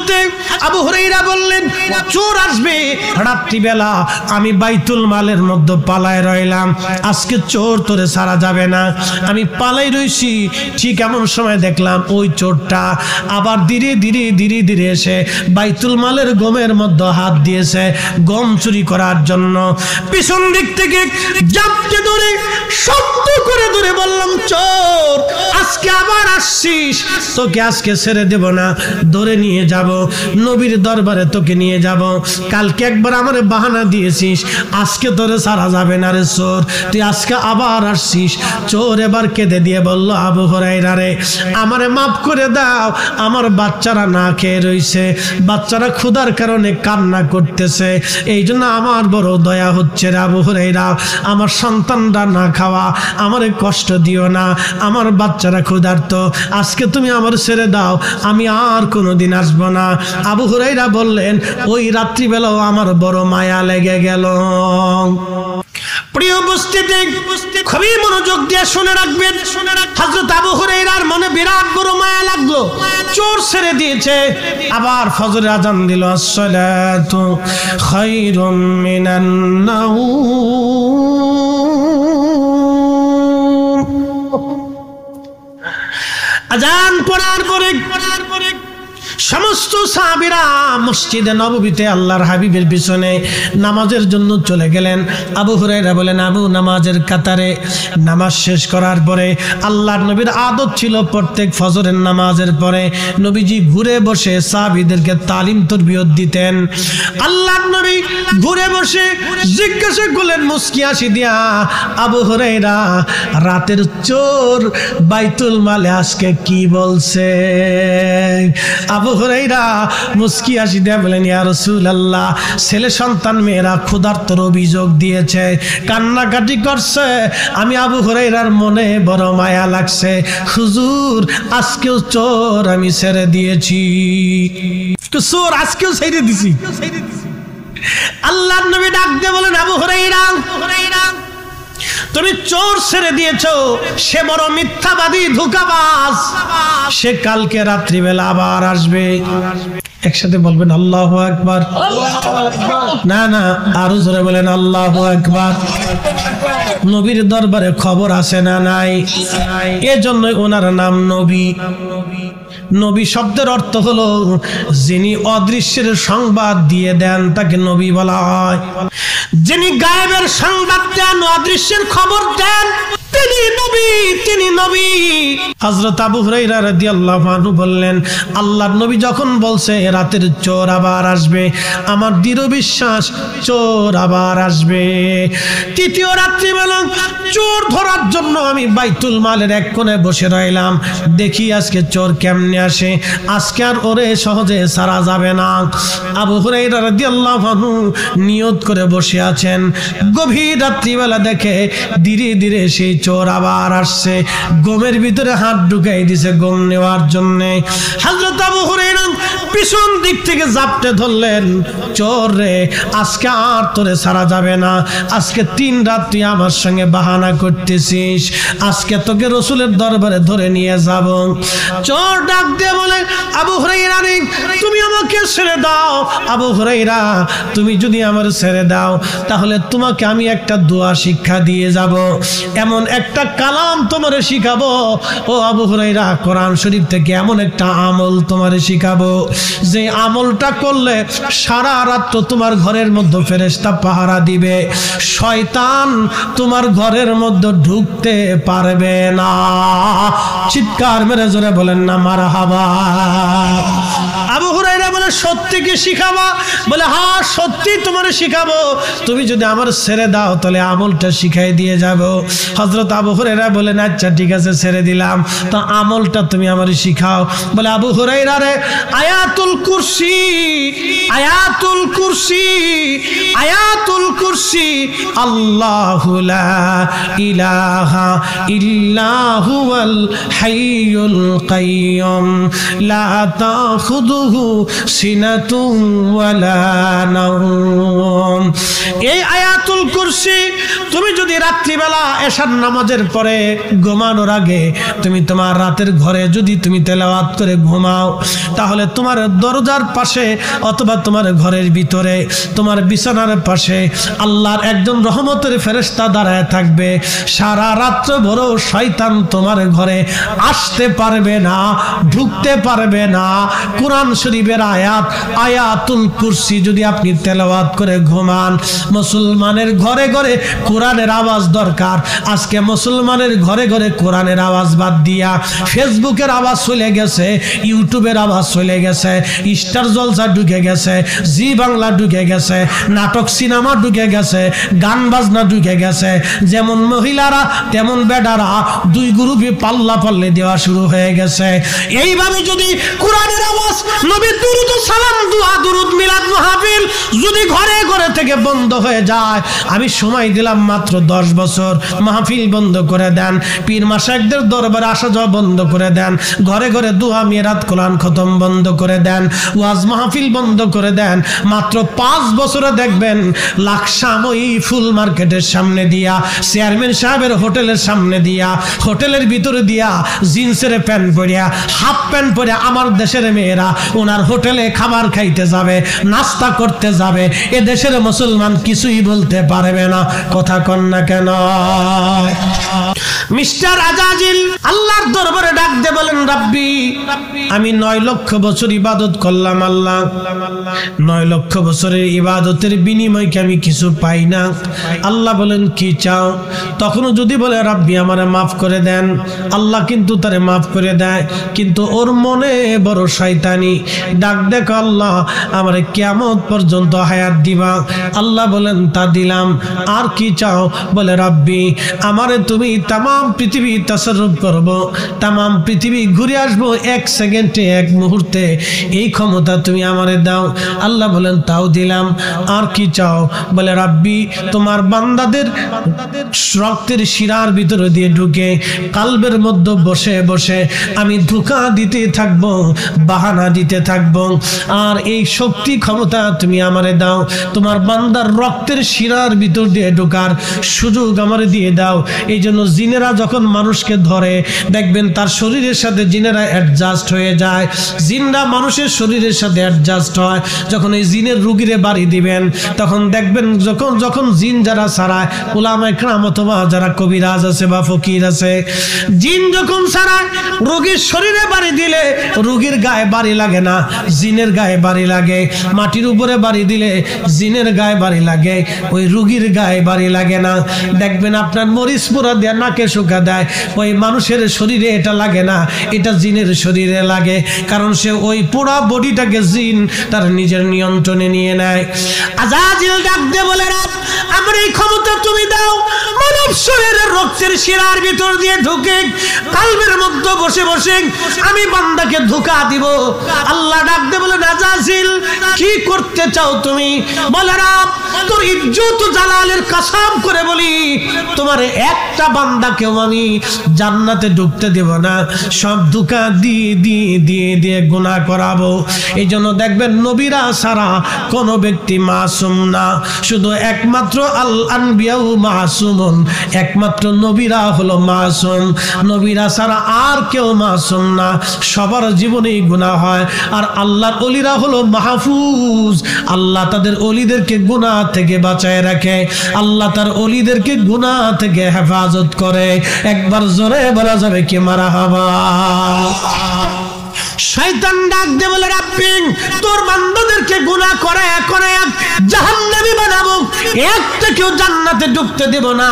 হযরতে আবু হুরায়রা বললেন চোর আসবে রাত্রিবেলা, আমি বাইতুল মালের মধ্যে পালায় রইলাম, আজকে চোর তোরে ছাড়া যাবে না। আমি পালাই রইছি, ঠিক এমন সময় দেখলাম ওই চোরটা আবার ধীরে ধীরে ধীরে ধীরে এসে বাইতুল মালের গমের মধ্যে হাত দিয়েছে গম চুরি করার জন্য। পিছন দিক থেকে জাপটে ধরে শক্ত করে ধরে বললাম চোর আজকে আবার আসছিস, তোকে আজকে ছেড়ে দেব না, ধরে নিয়ে যাব নবীর দরবারে, তোকে নিয়ে যাব। কালকে একবার আমার বাহানা দিয়েছিস, আজকে তোরে ছাড়া যাবে না রে চোর, তুই আজকে আবার আসছিস। চোর এবার কেঁদে দিয়ে বলল আবু হুরায়রা রে আমারে মাফ করে দাও, আমার বাচ্চারা না খেয়ে রইছে, বাচ্চারা ক্ষুধার কারণে কান্না করতেছে, এই জন্য আমার বড় দয়া হচ্ছে রে আবু হুরায়রা, আমার সন্তানরা না খাওয়া, আমারে কষ্ট দিও না, আমার বাচ্চারা ক্ষুধার্ত, আজকে তুমি আমার ছেড়ে দাও, আমি আর কোনোদিন আসবো না। আবু হুরায়রা বললেন ওই রাত্রিবেলাও আমার বড় মায়া লেগে গেল। প্রিয় উপস্থিতি খুবই মনোযোগ দিয়ে শুনে রাখবেন, হযরত আবু হুরায়রার মনে বিরাট বড় মায়া লাগলো, চোর ছেড়ে দিয়েছে। আবার ফজরের আজান দিল, আসসালাতু খায়রুম মিনান নাওম। আজান পড়ার পরে সমস্ত সাহাবীরা মসজিদে নববীতে আল্লাহর হাবিবের পিছনে নামাজের জন্য চলে গেলেন। আবু হুরায়রা বলেন আবু নামাজের কাতারে নামাজ শেষ করার পরে আল্লাহর নবীর আদত ছিল প্রত্যেক ফজরের নামাজের পরে নবীজি ঘুরে বসে সাহাবীদেরকে তালিম তরবিয়ত দিতেন। আল্লাহর নবী ঘুরে বসে জিজ্ঞাসা করলেন মুস্কি হাসি দিয়া, আবু হুরায়রা রাতের চোর বাইতুল মালে আজকে কি বলছে? আবু হুরায়রা মুস্কি হাসি দিয়ে বলেন ইয়া রাসূলুল্লাহ ছেলে সন্তান মেয়েরা ক্ষুধার্তর অভিযোগ দিয়েছে, কান্নাকাটি করছে, আমি আবু হুরায়রার মনে বড় মায়া লাগছে, হুজুর আজকেও চোর আমি ছেড়ে দিয়েছি, চোর আজকেও ছেড়ে দিছি। আল্লাহর নবী ডাক দিয়ে বলেন আবু হুরায়রা তুমি চোর ছেড়ে দিয়েছো, সে বড় মিথ্যাবাদী ধোঁকাবাজ, সে কালকে রাত্রিবেলা আবার আসবে। একসাথে বলবেন আল্লাহু আকবার। না না আরো জোরে বলেন আল্লাহু আকবার। নবীর দরবারে খবর আছে না নাই? এজন্য ওনার নাম নবী। নবী শব্দের অর্থ হলো যিনি অদৃশ্যের সংবাদ দিয়ে দেন তাকে নবী বলা হয়। যিনি গায়েবের সংবাদ দেন, অদৃশ্যের খবর দেন, তিনি নবী, তিনি নবী। হযরত আবু হুরায়রা রাদিয়াল্লাহু আনহু বললেন আল্লাহর নবী যখন বলছে রাতের চোর আবার আসবে, আমার দৃঢ় বিশ্বাস চোর আবার আসবে। তৃতীয় রাত্রিবেলা চোর ধরার জন্য আমি বাইতুল মালের এক কোণে বসে রইলাম, দেখি আজকে চোর কেমনে আসে, আজকে আর ওরে সহজে ছাড়া যাবে না। আবু হুরায়রা রাদিয়াল্লাহু আনহু নিয়ত করে বসে আছেন, গভীর রাত্রিবেলা দেখে ধীরে ধীরে সেই চোর আবার আসছে, গমের ভিতরে হাত ঢুকাই দিছে গম নেওয়ার জন্য। হযরত আবু হুরায়রা পিছন দিক থেকে জাপটে ধরলেন, চোর রে আজকে আর তোরে ছাড়া যাবে না, আজকে 3 রাত তুই আমার সঙ্গে বাহানা করতেছিস, আজকে তোকে রাসূলের দরবারে ধরে নিয়ে যাব। চোর ডাক দিয়ে বলে আবু হুরায়রা রে তুমি আমাকে ছেড়ে দাও। আবু হুরায়রা তুমি যদি আমার ছেড়ে দাও তাহলে তোমাকে আমি একটা দোয়া শিক্ষা দিয়ে যাব, এমন একটা কালাম তোমারে শিখাবো ও আবু হুরায়রা, কোরআন শরীফ থেকে এমন একটা আমল তোমারে শিখাবো যে আমলটা করলে সারা রাত তোমার ঘরের মধ্যে ফেরেশতা পাহারা দিবে, শয়তান তোমার ঘরের মধ্যে ঢুকতে পারবে না। চিৎকার মেরে জোরে বলেন না মারহাবা। আবু হুরায়রা বলে সত্যি কি শিখাবা? বলে হ্যাঁ সত্যি তোমারে শিখাবো, তুমি যদি আমার ছেড়ে দাও তাহলে আমলটা শিখাই দিয়ে যাব। হযরত আবু হুরায়রা বলেন আচ্ছা ঠিক আছে ছেড়ে দিলাম, তো আমলটা তুমি আমারে শিখাও। বলে আবু হুরায়রা রে আয়াতুল কুরসি, আয়াতুল কুরসি, আয়াতুল কুরসি, আল্লাহু লা ইলাহা ইল্লা হুয়াল হাইয়ুল কাইয়ুম লা তাখুযুহু সিনাতুন ওয়ালা নাওম। এই আয়াতুল কুরসি তুমি যদি রাত্রিবেলা এশার নামাজের পরে ঘুমানোর আগে তুমি তোমার রাতের ঘরে যদি তুমি তেলাওয়াত করে ঘুমাও তাহলে তোমার দরজার পাশে অথবা তোমার ঘরের ভিতরে তোমার বিছানার পাশে আল্লাহর একজন রহমতের ফেরেশতা দাঁড়ায় থাকবে। সারা রাত্র ভর শয়তান তোমার ঘরে আসতে পারবে না, ঢুকতে পারবে না। কোরআন শরীফের আয়াতুল কুরসি যদি আপনি তেলাওয়াত করে ঘুমান, মুসলমানের ঘরে ঘরে কোরআনের আওয়াজ দরকার। আজকে মুসলমানের ঘরে ঘরে কোরআনের আওয়াজ বাদ দিয়া ফেসবুকের আওয়াজ চলে গেছে, ইউটিউবের আওয়াজ চলে গেছে, স্টার জলসা ঢুকে গেছে, জি বাংলা ঢুকে গেছে, নাটক সিনেমা ঢুকে গেছে, গান বাজনা ঢুকে গেছে। যেমন মহিলারা তেমন বেডারা দুই গ্রুপে পাল্লা পাল্লে দেওয়া শুরু হয়ে গেছে। এইভাবে যদি কোরআনের আওয়াজ, নবীর দুরূদ সালাম, দুআ দুরূদ মিলাদ মাহফিল যদি ঘরে ঘরে থেকে বন্ধ হয়ে যায়, আমি সময় দিলাম মাত্র 10 বছর, মাহফিল বন্ধ করে দেন, পীর মাশায়েখদের দরবারে আসা যাওয়া বন্ধ করে দেন, ঘরে ঘরে দুআ মিরাত কোরআন খতম বন্ধ করে দেন, ওয়াজ মাহফিল বন্ধ করে দেন, মাত্র 5 বছরে দেখবেন লাকসামই ফুল মার্কেটের সামনে দিয়া, চেয়ারম্যান সাহেবের হোটেলের সামনে দিয়া, হোটেলের ভিতরে দিয়া জিন্সের প্যান্ট পরিয়া, হাফ প্যান্ট পরে আমার দেশের মেয়েরা ওনার হোটেলে খাবার খাইতে যাবে, নাস্তা করতে যাবে। এ দেশের মুসলমান কিছুই বলতে পারবে না। কথা কন না কেন? মিস্টার আজাজিল আল্লাহর দরবারে ডাক দিয়ে বলেন, রাব্বি আমি 9 লক্ষ বছর ইবাদত করলাম আল্লাহ, 9 লক্ষ বছরের ইবাদতের বিনিময়ে কি আমি কিছু পাই না? আল্লাহ বলেন, কি চাও? তখনও যদি বলে রাব্বি আমারে মাফ করে দেন, আল্লাহ কিন্তু তারে মাফ করে দেয়, কিন্তু ওর মনে বড় শয়তানি। ডাক দেখো, আল্লাহ আমারে কিয়ামত পর্যন্ত হায়াত দিবা। আল্লাহ বলেন, তা দিলাম। আর কি চাও? বলে রাব্বি আমারে তুমি তাম পৃথিবী তাসাররুফ করব, তাম পৃথিবী ঘুরে আসবো 1 সেকেন্ডে, 1 মুহূর্তে, এই ক্ষমতা তুমি আমারে দাও। আল্লাহ বলেন, তাও দিলাম। আর কি চাও? বলে রাব্বি তোমার বান্দাদের রক্তের শিরার ভিতরে দিয়ে ঢুকে কালবের মধ্যে বসে বসে আমি ধোঁকা দিতে থাকবো, বাহানা দিতে থাকবো, আর এই শক্তি ক্ষমতা তুমি আমারে দাও। তোমার বান্দার রক্তের শিরার ভিতর দিয়ে ঢোকার সুযোগ আমারে দিয়ে দাও। এই জন্য জিনেরা যখন মানুষকে ধরে দেখবেন তার শরীরের সাথে জিনেরা অ্যাডজাস্ট হয়ে যায়, জিনরা মানুষের শরীরের সাথে অ্যাডজাস্ট হয়। যখন এই জিনের রুগীরে বাড়ি দিবেন তখন দেখবেন যখন জিন যারা ছাড়ায়, উলামায়ে কেরাম অথবা যারা কবিরাজ আছে বা ফকির আছে, জিন যখন ছাড়ায় রোগীর শরীরে বাড়ি দিলে রোগীর গায়ে বাড়ি লাগে না, জিনের গায়ে বাড়ি লাগে। মাটির উপরে বাড়ি দিলে জিনের গায়ে বাড়ি লাগে, ওই রোগীর গায়ে বাড়ি লাগে না। দেখবেন আপনার মরিচ পোড়া দিয়ে নাকে শুকা দেয়, ওই মানুষের শরীরে এটা লাগে না, এটা জিনের শরীরে লাগে, কারণ সে ওই পোড়া বডিটাকে জিন তার নিজের নিয়ন্ত্রণে নিয়ে নেয়। আজাজিল ডাক দিয়ে বলে, রাত আমার এই ক্ষমতা তুমি দাও, মানব শরীরের রক্তের শিরার ভিতর দিয়ে ঢুকে কালবের মধ্যে বসে বসে আমি বান্দাকে ধোঁকা দিব। আল্লাহ ডাক দিয়ে বলে, আজাজিল কি করতে চাও তুমি? বলে, রাত তোর ইজ্জত জালালের কসম করে বলি, তোমার একটা বান্দাকেও আমি জান্নাতে ঢুকতে দেব না, সব ধোঁকা দিয়ে দিয়ে দিয়ে দিয়ে গুনাহ করাবো। এই জন্য দেখবেন নবীরা ছাড়া কোনো ব্যক্তি মাসুম না, শুধু একমাত্র আল আনবিয়াউ মাসুমুন, একমাত্র নবীরা হলো মাসুম, নবীরা ছাড়া আর কেউ মাসুম না, সবার জীবনেই গুনাহ হয়। আর আল্লাহর ওলিরা হলো মাহফুজ, আল্লাহ তাদের ওলিদেরকে গুনাহ থেকে বাঁচায় রাখে, আল্লাহ তার ওলিদেরকে গুনাহ থেকে হেফাজত করে। একবার জোরে বলা যাবে কি মারহাবা। শয়তান ডাক দিয়ে বলে, রাব্বি তোর বান্দাদেরকে গুনাহ করে করে জাহান্নামী বানাবো, একটাকেও জান্নাতে ঢুকতে দেব না।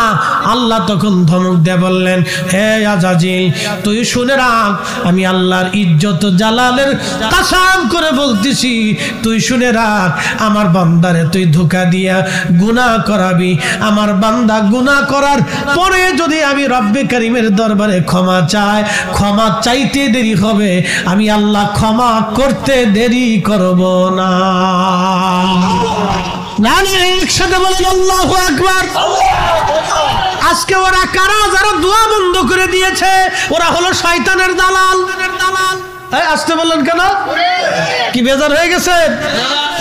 আল্লাহ তখন ধমক দিয়ে বললেন, হে আজাজিল তুই শুনে রাখ, আমি আল্লাহর ইজ্জত জালালের কসম করে বলতেছি, তুই শুনে রাখ, আমার বান্দারে তুই ধোঁকা দিয়া গুনাহ করাবি। আমার বান্দা গুনাহ করার পরে যদি আমি রব্বে কারীমের দরবারে ক্ষমা চাই, ক্ষমা চাইতে দেরি হবে, আমি আল্লাহ ক্ষমা করতে দেরি করব না। একসাথে বলেন আল্লাহু আকবার। আজকে ওরা কারা যারা দোয়া বন্ধ করে দিয়েছে, ওরা হলো শয়তানের দালাল। আসতে বললেন কেন? কি বেজার হয়ে গেছে?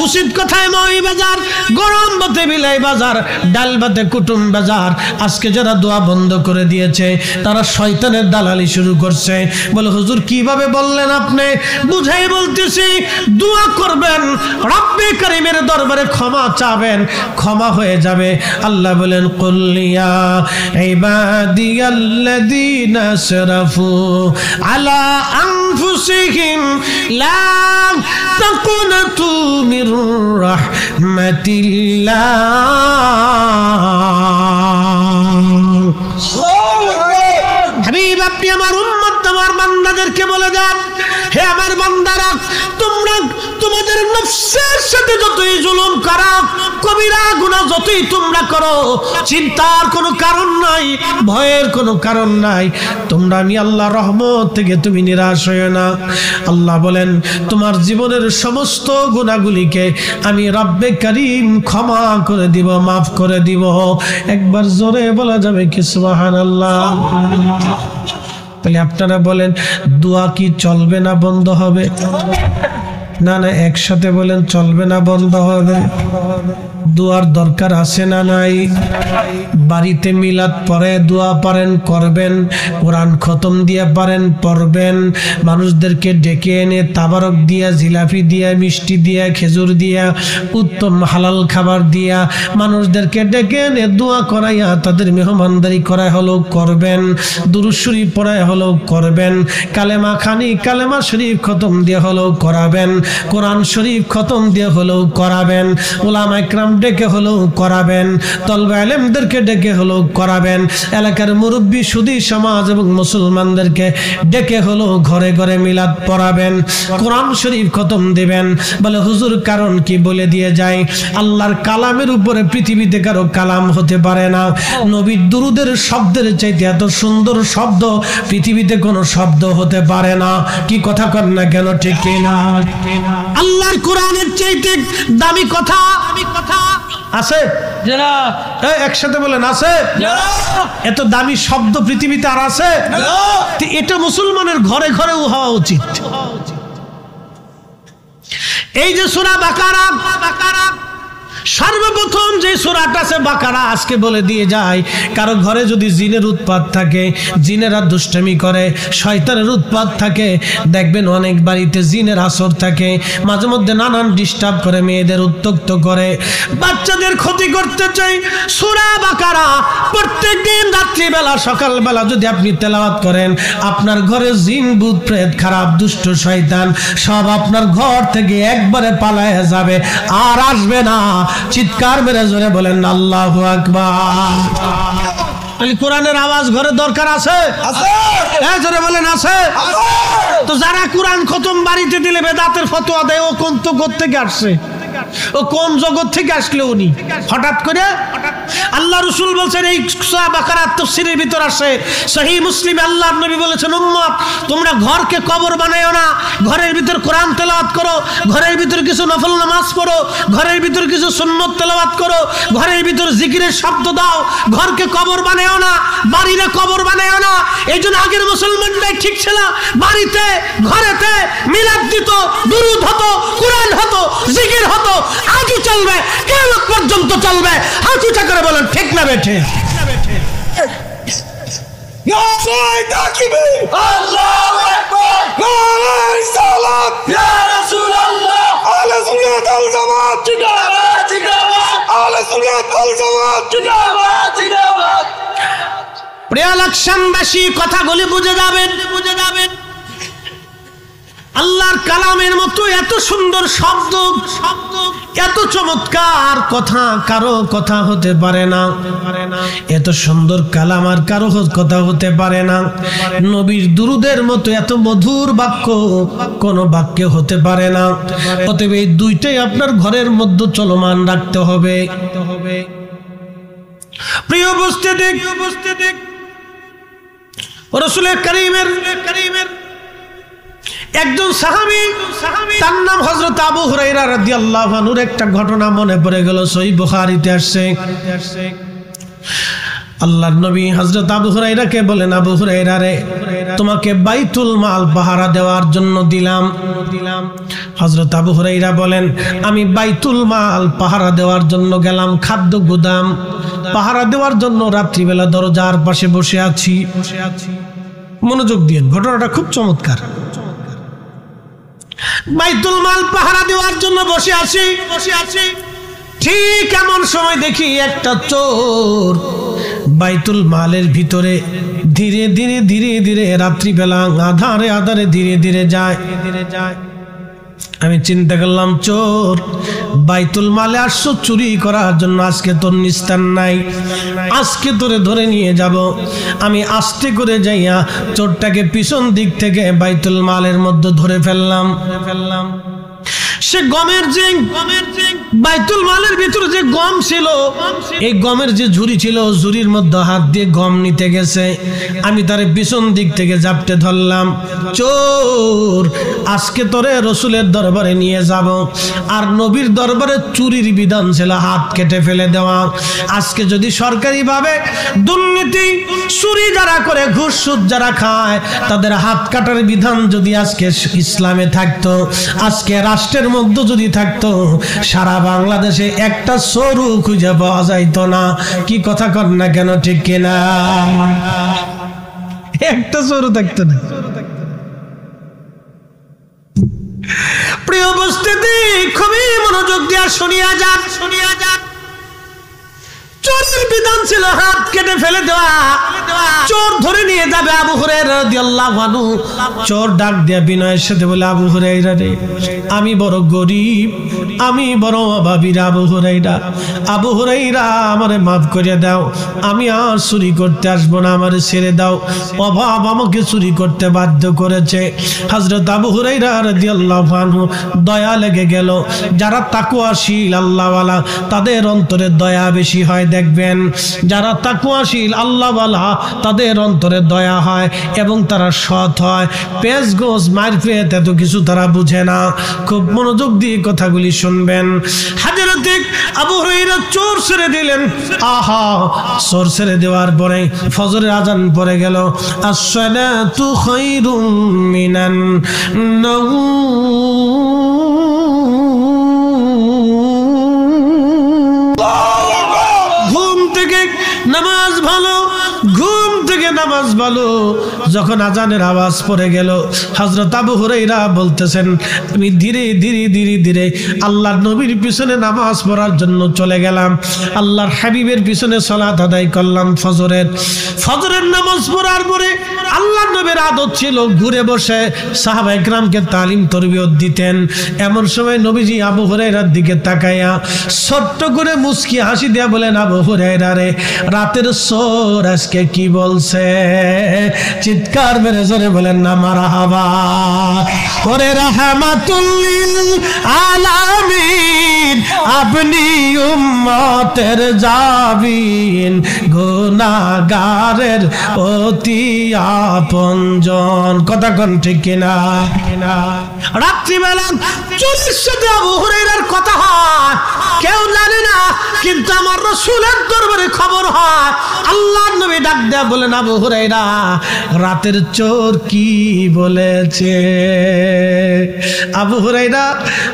উচিত কথায় মই বাজার, গরম ভাতে বিলাই বাজার, ডাল ভাতে কুটুম বাজার। আজকে যারা দোয়া বন্ধ করে দিয়েছে তারা শয়তানের দালালি শুরু করছে। বলে হুজুর কিভাবে বললেন আপনি? বুঝাই বলতেছি, দোয়া করবেন, রব্বে কারীমের দরবারে ক্ষমা চাবেন, ক্ষমা হয়ে যাবে। আল্লাহ বলেন কুল্লিয়া ইবাদিয়াল্লাযীনা আসরাফু আলা আনফুসিহিম লা তাকুনাতু মির রাহমাতিল্লাহ। হাবিব আপনি আমার উম্মত, আমার বান্দাদেরকে বলে দেন, হে আমার বান্দারা, তোমরা তোমাদের নফসের সাথে যতই জুলুম করো, কবিরা গুনাহ যতই তোমরা করো, চিন্তার কোনো কারণ নাই, ভয়ের কোনো কারণ নাই। তোমরা আমি আল্লাহর রহমত থেকে তুমি নিরাশ হয়ো না। আল্লাহ বলেন তোমার জীবনের সমস্ত গুনাহগুলিকে আমি রব্বে কারীম ক্ষমা করে দিব, মাফ করে দিব। একবার জোরে বলা যাবে কি সুবহানাল্লাহ? তাহলে আপনারা বলেন দোয়া কি চলবে না বন্ধ হবে? না না, একসাথে বলেন চলবে না বন্ধ হবে? দোয়ার দরকার আছে না নাই? বাড়িতে মিলাদ পড়ে দোয়া পারেন করবেন, কোরআন খতম দিয়ে পারেন পড়বেন, মানুষদেরকে ডেকে এনে তাবারক দিয়া, জিলাপি দিয়া, মিষ্টি দিয়া, খেজুর দিয়া, উত্তম হালাল খাবার দিয়া মানুষদেরকে ডেকে এনে দোয়া করাইয়া তাদের মেহমানদারি করা হলো করবেন, দুরূদ শরীফ পড়ায় হলো করবেন, কালেমা খানি কালেমা শরীফ খতম দিয়ে হলো করাবেন, কোরআন শরীফ খতম দিয়ে হলো করাবেন, উলামা ইকরাম ডেকে হলো করাবেন, তলবে আলেমদেরকে ডেকে হলো করাবেন, এলাকার মুরব্বী সুধী সমাজ এবং মুসলমানদেরকে ডেকে হলো ঘরে ঘরে মিলাদ পড়াবেন, কোরআন শরীফ খতম দিবেন। বলে হুজুর কারণ কি? বলে দিয়ে যায়, আল্লাহর কালামের উপরে পৃথিবীতে কারো কালাম হতে পারে না। নবীর দুরুদের শব্দের চাইতে এত সুন্দর শব্দ পৃথিবীতে কোনো শব্দ হতে পারে না। কি কথা কর না কেন? ঠিক কিনা? আল্লাহর কোরআনের চাইতে দামি কথা আছে? একসাথে বলেন আছে? এত দামি শব্দ পৃথিবীতে আর আছে? এটা মুসলমানের ঘরে ঘরেও হওয়া উচিত। এই যে সূরা বাকারা, সর্বপ্রথম যে সূরাটা আছে বাকারা, আজকে বলে দিয়ে যায়, কারো ঘরে যদি জিনের উৎপাত থাকে, জিনেরা দুষ্টামি করে, শয়তানের উৎপাত থাকে, দেখবেন অনেক বাড়িতে জিনের আসর থাকে, মাঝে মধ্যে নানান ডিস্টার্ব করে, মেয়েদের উত্ত্যক্ত করে, বাচ্চাদের ক্ষতি করতে চাই। সূরা বাকারা প্রত্যেকদিন রাত্রিবেলা সকালবেলা যদি আপনি তেলাওয়াত করেন, আপনার ঘরে জিন ভূত প্রেত খারাপ দুষ্ট শয়তান সব আপনার ঘর থেকে একবারে পালায়া যাবে, আর আসবে না। চিৎকার মেরে জোরে বলেন আল্লাহু আকবার। কোরআনের আওয়াজ ঘরে দরকার আছে? জোরে বলেন আছে? তো যারা কোরআন খতম বাড়িতে দিলে বেদাতের ফতোয়া দেয়, ও কোন তো কোথা থেকে আসছে? ও কোন জগৎ থেকে আসলে উনি হঠাৎ করে? আল্লাহ রাসূল বলেছেন, এই সূরা বাকারার তাফসীরের ভিতর আছে, সহিহ মুসলিমে আল্লাহর নবী বলেছেন, উম্মত তোমরা ঘরকে কবর বানায়ো না, ঘরের ভিতর কোরআন তেলাওয়াত করো, ঘরের ভিতর কিছু নফল নামাজ পড়ো, ঘরের ভিতর কিছু সুন্নত তেলাওয়াত করো, ঘরের ভিতর জিকিরের শব্দ দাও, ঘরকে কবর বানায়ো না, বাড়িরে কবর বানায়ো না। এইজন্য আগের মুসলমানরাই ঠিক ছিল, বাড়িতে ঘরেতে মিলাদ দিত, দুরূদ হতো, কোরআন হতো, জিকির হতো, আজও চলবে, কিয়ামত পর্যন্ত চলবে। হাত উঁচা করে বলেন ঠিক না বেঠে? প্রিয় লাকসামবাসী, কথাগুলি বুঝে যাবেন। আল্লাহর কালামের মতো এত সুন্দর শব্দ, এত চমৎকার কথা কারো কথা হতে পারে না। এত সুন্দর কালাম আর কারো কথা হতে পারে না। নবীর দুরুদের মতো এত মধুর বাক্য কোন বাক্যে হতে পারে না। অতএব এই দুইটাই আপনার ঘরের মধ্যে চলমান রাখতে হবে। প্রিয় উপস্থিতি, রাসূল কারীমের একজন সাহাবী, তার নাম হযরত আবু হুরায়রা রাদিয়াল্লাহু আনহুর একটা ঘটনা মনে পড়ে গেল, সহিহ বুখারীতে আসছে। আল্লাহর নবী হযরত আবু হুরায়রাকে বলেন, আবু হুরায়রা রে, তোমাকে বাইতুল মাল পাহারা দেওয়ার জন্য দিলাম। হযরত আবু হুরায়রা বলেন, আমি বাইতুল মাল পাহারা দেওয়ার জন্য গেলাম, খাদ্য গুদাম পাহারা দেওয়ার জন্য রাত্রিবেলা দরজার পাশে বসে আছি। মনোযোগ দিন, ঘটনাটা খুব চমৎকার। বাইতুল মাল পাহারা দেওয়ার জন্য বসে আছি। ঠিক এমন সময় দেখি একটা চোর বাইতুল মালের ভিতরে ধীরে ধীরে ধীরে ধীরে রাত্রিবেলা আধারে আধারে ধীরে ধীরে যায়। আমি চিন্তা করলাম, চোর বাইতুল মালে আসছো চুরি করার জন্য, আজকে তোর নিস্তার নাই, আজকে তোরে ধরে নিয়ে যাব। আমি আস্তে করে যাইয়া চোরটাকে পিছন দিক থেকে বাইতুল মালের মধ্যে ধরে ফেললাম। সে গমের যে বাইতুল মালের ভিতরে যে গম ছিল, এই গমের যে ঝুড়ি ছিল, ঝুড়ির মধ্যে হাত দিয়ে গম নিতে গেছে। আমি তার পিছন দিক থেকে জাপটে ধরলাম, চোর আজকে তোরে রসুলের দরবারে নিয়ে যাব। আর নবীর দরবারে চুরির বিধান ছিল হাত কেটে ফেলে দেওয়া। আজকে যদি সরকারি ভাবে দুর্নীতি চুরি যারা করে, ঘুষ সুদ যারা খায়, তাদের হাত কাটার বিধান যদি আজকে ইসলামে থাকতো, আজকে রাষ্ট্রের মধ্যে যদি থাকতো, সারা বাংলাদেশে একটা চোরও খুঁজে পাওয়া যাইতো না। কি কথা কর না কেন, ঠিক কিনা? একটা চোরও থাকতো না। প্রিয় উপস্থিতি, খুবই মনোযোগ দিয়ে শুনিয়া যান। চোরের বিধান ছিল হাত কেটে ফেলে দেওয়া। চোর ধরে নিয়ে যাবে আবু হুরায়রা রাদিয়াল্লাহু আনহু। চোর ডাক দিয়া বিনয়ের সাথে বলে, আবু হুরায়রা রে, আমি বড় গরিব, আমি বড় অভাবী আবু হুরায়রা। আবু হুরায়রা, আমারে মাফ করে দাও, আমি আর চুরি করতে আসবো না, আমারে ছেড়ে দাও। অভাব আমাকে চুরি করতে বাধ্য করেছে। হযরত আবু হুরায়রা রাদিয়াল্লাহু আনহু দয়া লেগে গেল। যারা তাকওয়াশীল আল্লাহওয়ালা, তাদের অন্তরে দয়া বেশি হয়। দেখবেন যারা তাকওয়াশীল আল্লাহওয়ালা, তাদের অন্তরে দয়া হয় এবং তারা সৎ হয়। পেঁচ গোছ মারফিয়াত এত কিছু তারা বুঝে না। খুব মনোযোগ দিয়ে কথাগুলি শুনবেন। হযরত আবু হুরায়রা চোর ছেড়ে দিলেন। আহা, চোর ছেড়ে দেওয়ার পরে ফজরের আজান পড়ে গেল। আসসালাতু খায়রুম মিনান নামাজ ভালো, ঘুম থেকে নামাজ ভালো। যখন আজানের আওয়াজ পড়ে গেল, হযরত আবু হুরায়রা বলতেছেন, আমি ধীরে ধীরে ধীরে ধীরে আল্লাহর নবীর পিছনে নামাজ পড়ার জন্য চলে গেলাম। আল্লাহর হাবিবের পিছনে সালাত আদায় করলাম। ফজরের নামাজ পড়ার পরে আল্লাহর নবীর আদত ছিল ঘুরে বসে সাহাবায়ে কেরামকে তালিম তরবিয়ত দিতেন। এমন সময় নবীজি আবু হুরায়রার দিকে তাকাইয়া ছোট্ট করে মুস্কি হাসি দিয়া বলেন, আবু হুরায়রা রে, রাতের চোর আজকে কি বলছে? চিৎকার মেরে জোরে বলেন না মারহাবা। করে রাহমাতুল লিল আলামিন, আপনি উম্মতের জাবিন, গুনাহগারের অতি আপনজন। কথা কোন ঠিক কিনা? রাত্রিবেলা চোরের সাথে আবু হুরায়রার কথা হয়, কেউ জানে না, কিন্তু আমার রাসূলের দরবারে খবর হয়। আল্লাহর নবী ডাক দেয়া বলেন, আবু হুরায়রা, রাতের চোর কি বলেছে? আবু হুরায়রা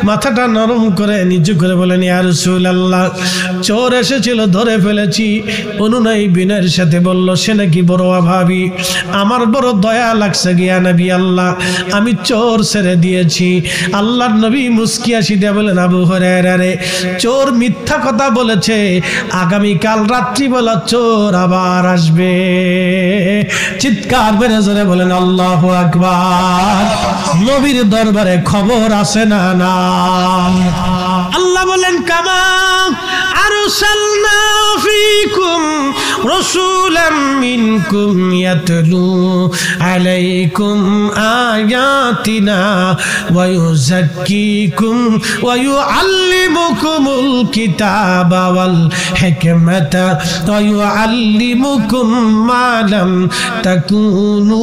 মাথাটা নরম করে নিচু করে বলেন, ইয়া রাসূলুল্লাহ, চোর এসেছিল, ধরে ফেলেছি। অনুনয় বিনয়ের সাথে বলল, সে নাকি বড় অভাবী। আমার বড় দয়া লাগছে গিয়া নবী আল্লাহ, আমি চোর ছেড়ে দিয়েছি। আল্লাহর নবী মুস্কি হাসি দিয়ে বলেন, আবু হুরায়রা রে, চোর মিথ্যা কথা বলেছে। আগামীকাল রাত্রিবেলা চোর আবার আসবে। চিৎকার বেড়ে জোরে বলেন আল্লাহু আকবার। নবীর দরবারে খবর আসে না না? আল্লাহ বলেন, কামা আরসালনা ফীকুম রাসূলাম মিনকুম ইয়াতলু আলাইকুম আয়াতিনা ওয়া ইউযাক্কিকুম ওয়া ইউআল্লিমুকুমুল কিতাবা ওয়াল হিকমাতা ওয়া ইউআল্লিমুকুম মা লাম তাকুনু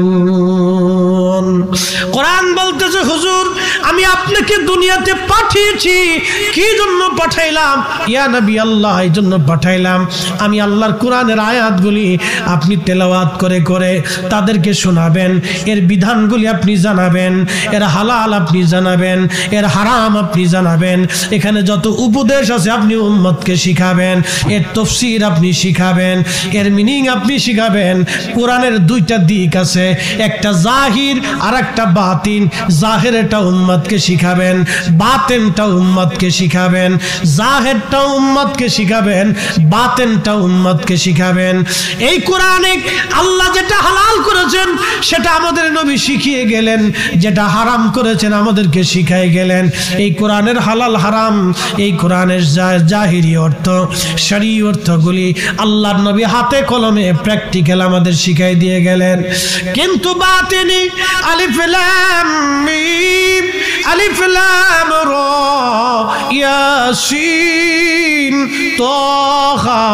তা'লামুন। কোরআন বলতেছে, হুজুর, আমি আপনাকে দুনিয়াতে পাঠিয়েছি। কি জন্য পাঠাইলাম? ইয়া নবী আল্লাহ, এই জন্য পাঠাইলাম, আমি আল্লাহর কোরআনের আয়াতগুলি আপনি তেলাওয়াত করে করে তাদেরকে শোনাবেন, এর বিধানগুলি আপনি জানাবেন, এর হালাল আপনি জানাবেন, এর হারাম আপনি জানাবেন, এখানে যত উপদেশ আছে আপনি উম্মতকে শিখাবেন, এর তাফসীর আপনি শিখাবেন, এর মিনিং আপনি শিখাবেন। কোরআনের দুইটা দিক আছে, একটা জাহির আর একটা বাতিন। জাহিরটা উম্মতকে শিখাবেন, বাতিনটা উম্মতকে শিখাবেন। জাহিরটা উম্মতকে শিখাবেন, বাতিনটা উম্মতকে শিখাবেন। এই কোরআনে আল্লাহ যেটা হালাল করেছেন সেটা আমাদের নবী শিখিয়ে গেলেন, যেটা হারাম করেছেন আমাদেরকে শিখাই গেলেন। এই কোরআনের হালাল হারাম, এই কোরআনের জাহিরি অর্থ, শরঈ অর্থগুলি আল্লাহর নবী হাতে কলমে প্র্যাকটিক্যাল আমাদের শিখাই দিয়ে গেলেন। কিন্তু বাতিনি আলিফ লাম মিম, আলিফ লাম রা, ইয়াসিন, তাহা,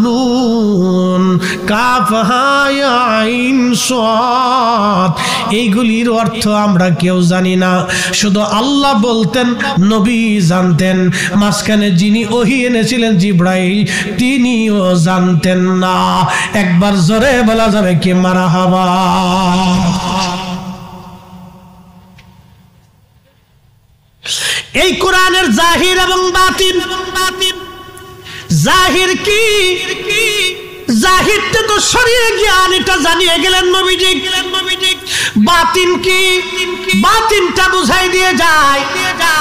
নুন, কাফ, হা, ইয়া, আইন, সাদ, এইগুলির অর্থ আমরা কেউ জানি না, শুধু আল্লাহ বলতেন, নবী জানতেন। মাঝখানে যিনি ওহী এনেছিলেন জিবরাইল, তিনিও জানতেন না। একবার জোরে বলা যাবে কি মারহাবা। এই কোরআনের জাহির এবং বাতিন। জাহির কি? জাহিরটা তো শরীরে জ্ঞান, এটা জানিয়ে গেলেন নবীজি। বাতিন কি? বাতিনটা বুঝাই দিয়ে যায়।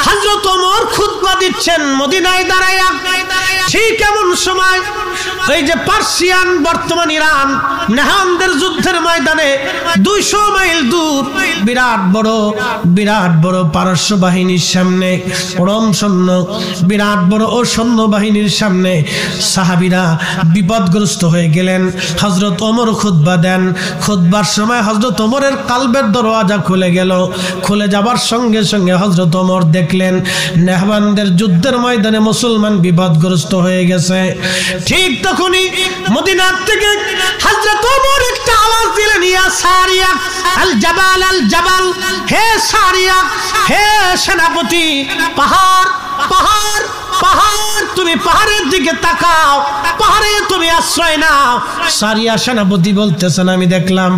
হযরত ওমর খুতবা দিচ্ছেন মদিনায় দাঁড়ায়া, ঠিক এমন সময় এই যে পার্সিয়ান, বর্তমান ইরান, নেহানদের যুদ্ধের ময়দানে 200 মাইল দূর বিরাট বড় পারস্য বাহিনীর সামনে, রোম সৈন্য, বিরাট বড় ও সৈন্য বাহিনীর সামনে সাহাবীরা বিপদগ্রস্ত হয়ে গেলেন। হযরত ওমর খুতবা দেন। খুতবার সময় হযরত ওমরের কালবের দরওয়াজা খুলে গেল। খুলে যাবার সঙ্গে সঙ্গে হযরত ওমর দেখলেন নেহবানদের যুদ্ধের ময়দানে মুসলমান বিপদগ্রস্ত হয়ে গেছে। ঠিক তখনই মদিনার থেকে হযরত ওমর একটা আওয়াজ দিলেন, ইয়া সারিয়া আল জাবাল, আল জাবাল, হে সারিয়া, হে সেনাপতি, পাহাড় পাহাড় পাহাড়, তুমি পাহাড়ের দিকে তাকাও, পাহাড়ে তুমি আশ্রয় নাও। সারিয়া সেনাপতি বলতেছেন, আমি দেখলাম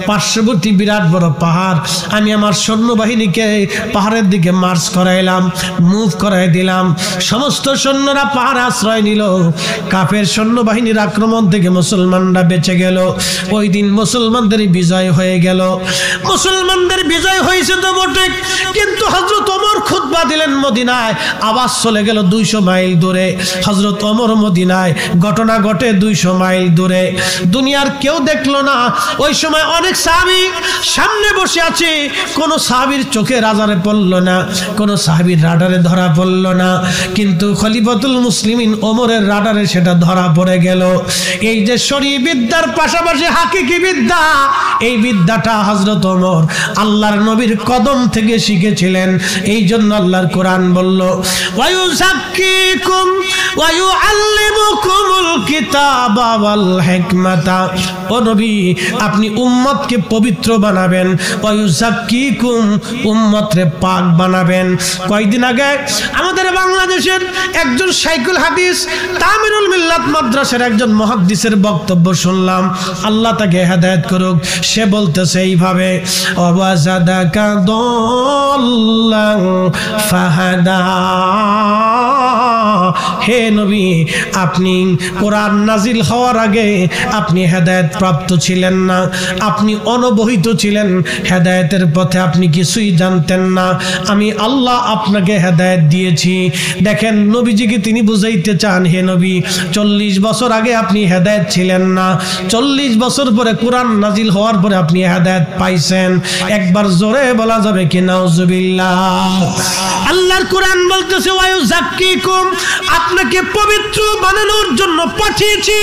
পার্শ্ববর্তী বিরাট বড় পাহাড়, আমি আমার সৈন্যবাহিনীকে পাহাড়ের দিকে মার্চ করাইলাম, মুভ করাই দিলাম। সমস্ত সৈন্যরা পাহাড়ে আশ্রয় নিল। কাফের সৈন্যবাহিনীর আক্রমণ থেকে মুসলমানরা বেঁচে গেল। ওই দিন মুসলমানদের বিজয় হয়ে গেল। মুসলমানদের বিজয় হয়েছে তো বটে, কিন্তু হযরত ওমর খুতবা দিলেন মদিনায়, আওয়াজ চলে গেল 200 মাইল দূরে। হযরত ওমর মদিনায়, ঘটনা ঘটে 200 মাইল দূরে। দুনিয়ার কেউ দেখলো না। ওই সময় অনেক সাহাবী সামনে বসে আছে, কোন সাহাবীর চোখে রাজারে পড়লো না, কোন সাহাবীর রাডারে ধরা পড়লো না, কিন্তু খলিফাতুল মুসলিমিন ওমরের রাডারে সেটা ধরা পড়ে গেল। এই যে শরঈ বিদ্যার পাশাপাশি হাকিকি বিদ্যা, এই বিদ্যাটা হযরত ওমর আল্লাহর নবীর কদম থেকে শিখেছিলেন। এই জন্য আল্লাহর কোরআন বলল, ওয়ায়ুযাক্কিকুম ওয়ায়ুআল্লিমুকুমুল কিতাবা ওয়াল হিকমাতা। ও নবী, আপনি উম্মতকে পবিত্র বানাবেন, ওয়ায়ুযাক্কিকুম, উম্মতরে পাক বানাবেন। কয়েকদিন আগে আমাদের বাংলাদেশের একজন শাইখুল হাদিস তামিরুল মিল্লাত মাদ্রাসার একজন মুহাদ্দিসের বক্তব্য শুনলাম, আল্লাহ তাকে হেদায়েত করুক। সে বলতেছে এইভাবে, ওয়াজাদাকা দাল্লান ফাহাদা। হে নবী, আপনি কোরআন নাজিল হওয়ার আগে আপনি হেদায়েত প্রাপ্ত ছিলেন না, আপনি অনবহিত ছিলেন, হেদায়েতের পথে আপনি কিছুই জানতেন না, আমি আল্লাহ আপনাকে হেদায়েত দিয়েছি। দেখেন নবীজিকে তিনি বুঝাইতে চান, হে নবী, 40 বছর আগে আপনি হেদায়েত ছিলেন না, 40 বছর পরে কোরআন নাজিল হওয়ার পরে আপনি হেদায়েত পাইছেন। একবার জোরে বলা যাবে কি নাউজুবিল্লাহ। আল্লাহর কোরআন বলতেছে, ওয়ায়ুযাক্কিকুম, আপনাকে পবিত্র বানানোর জন্য পাঠিয়েছি।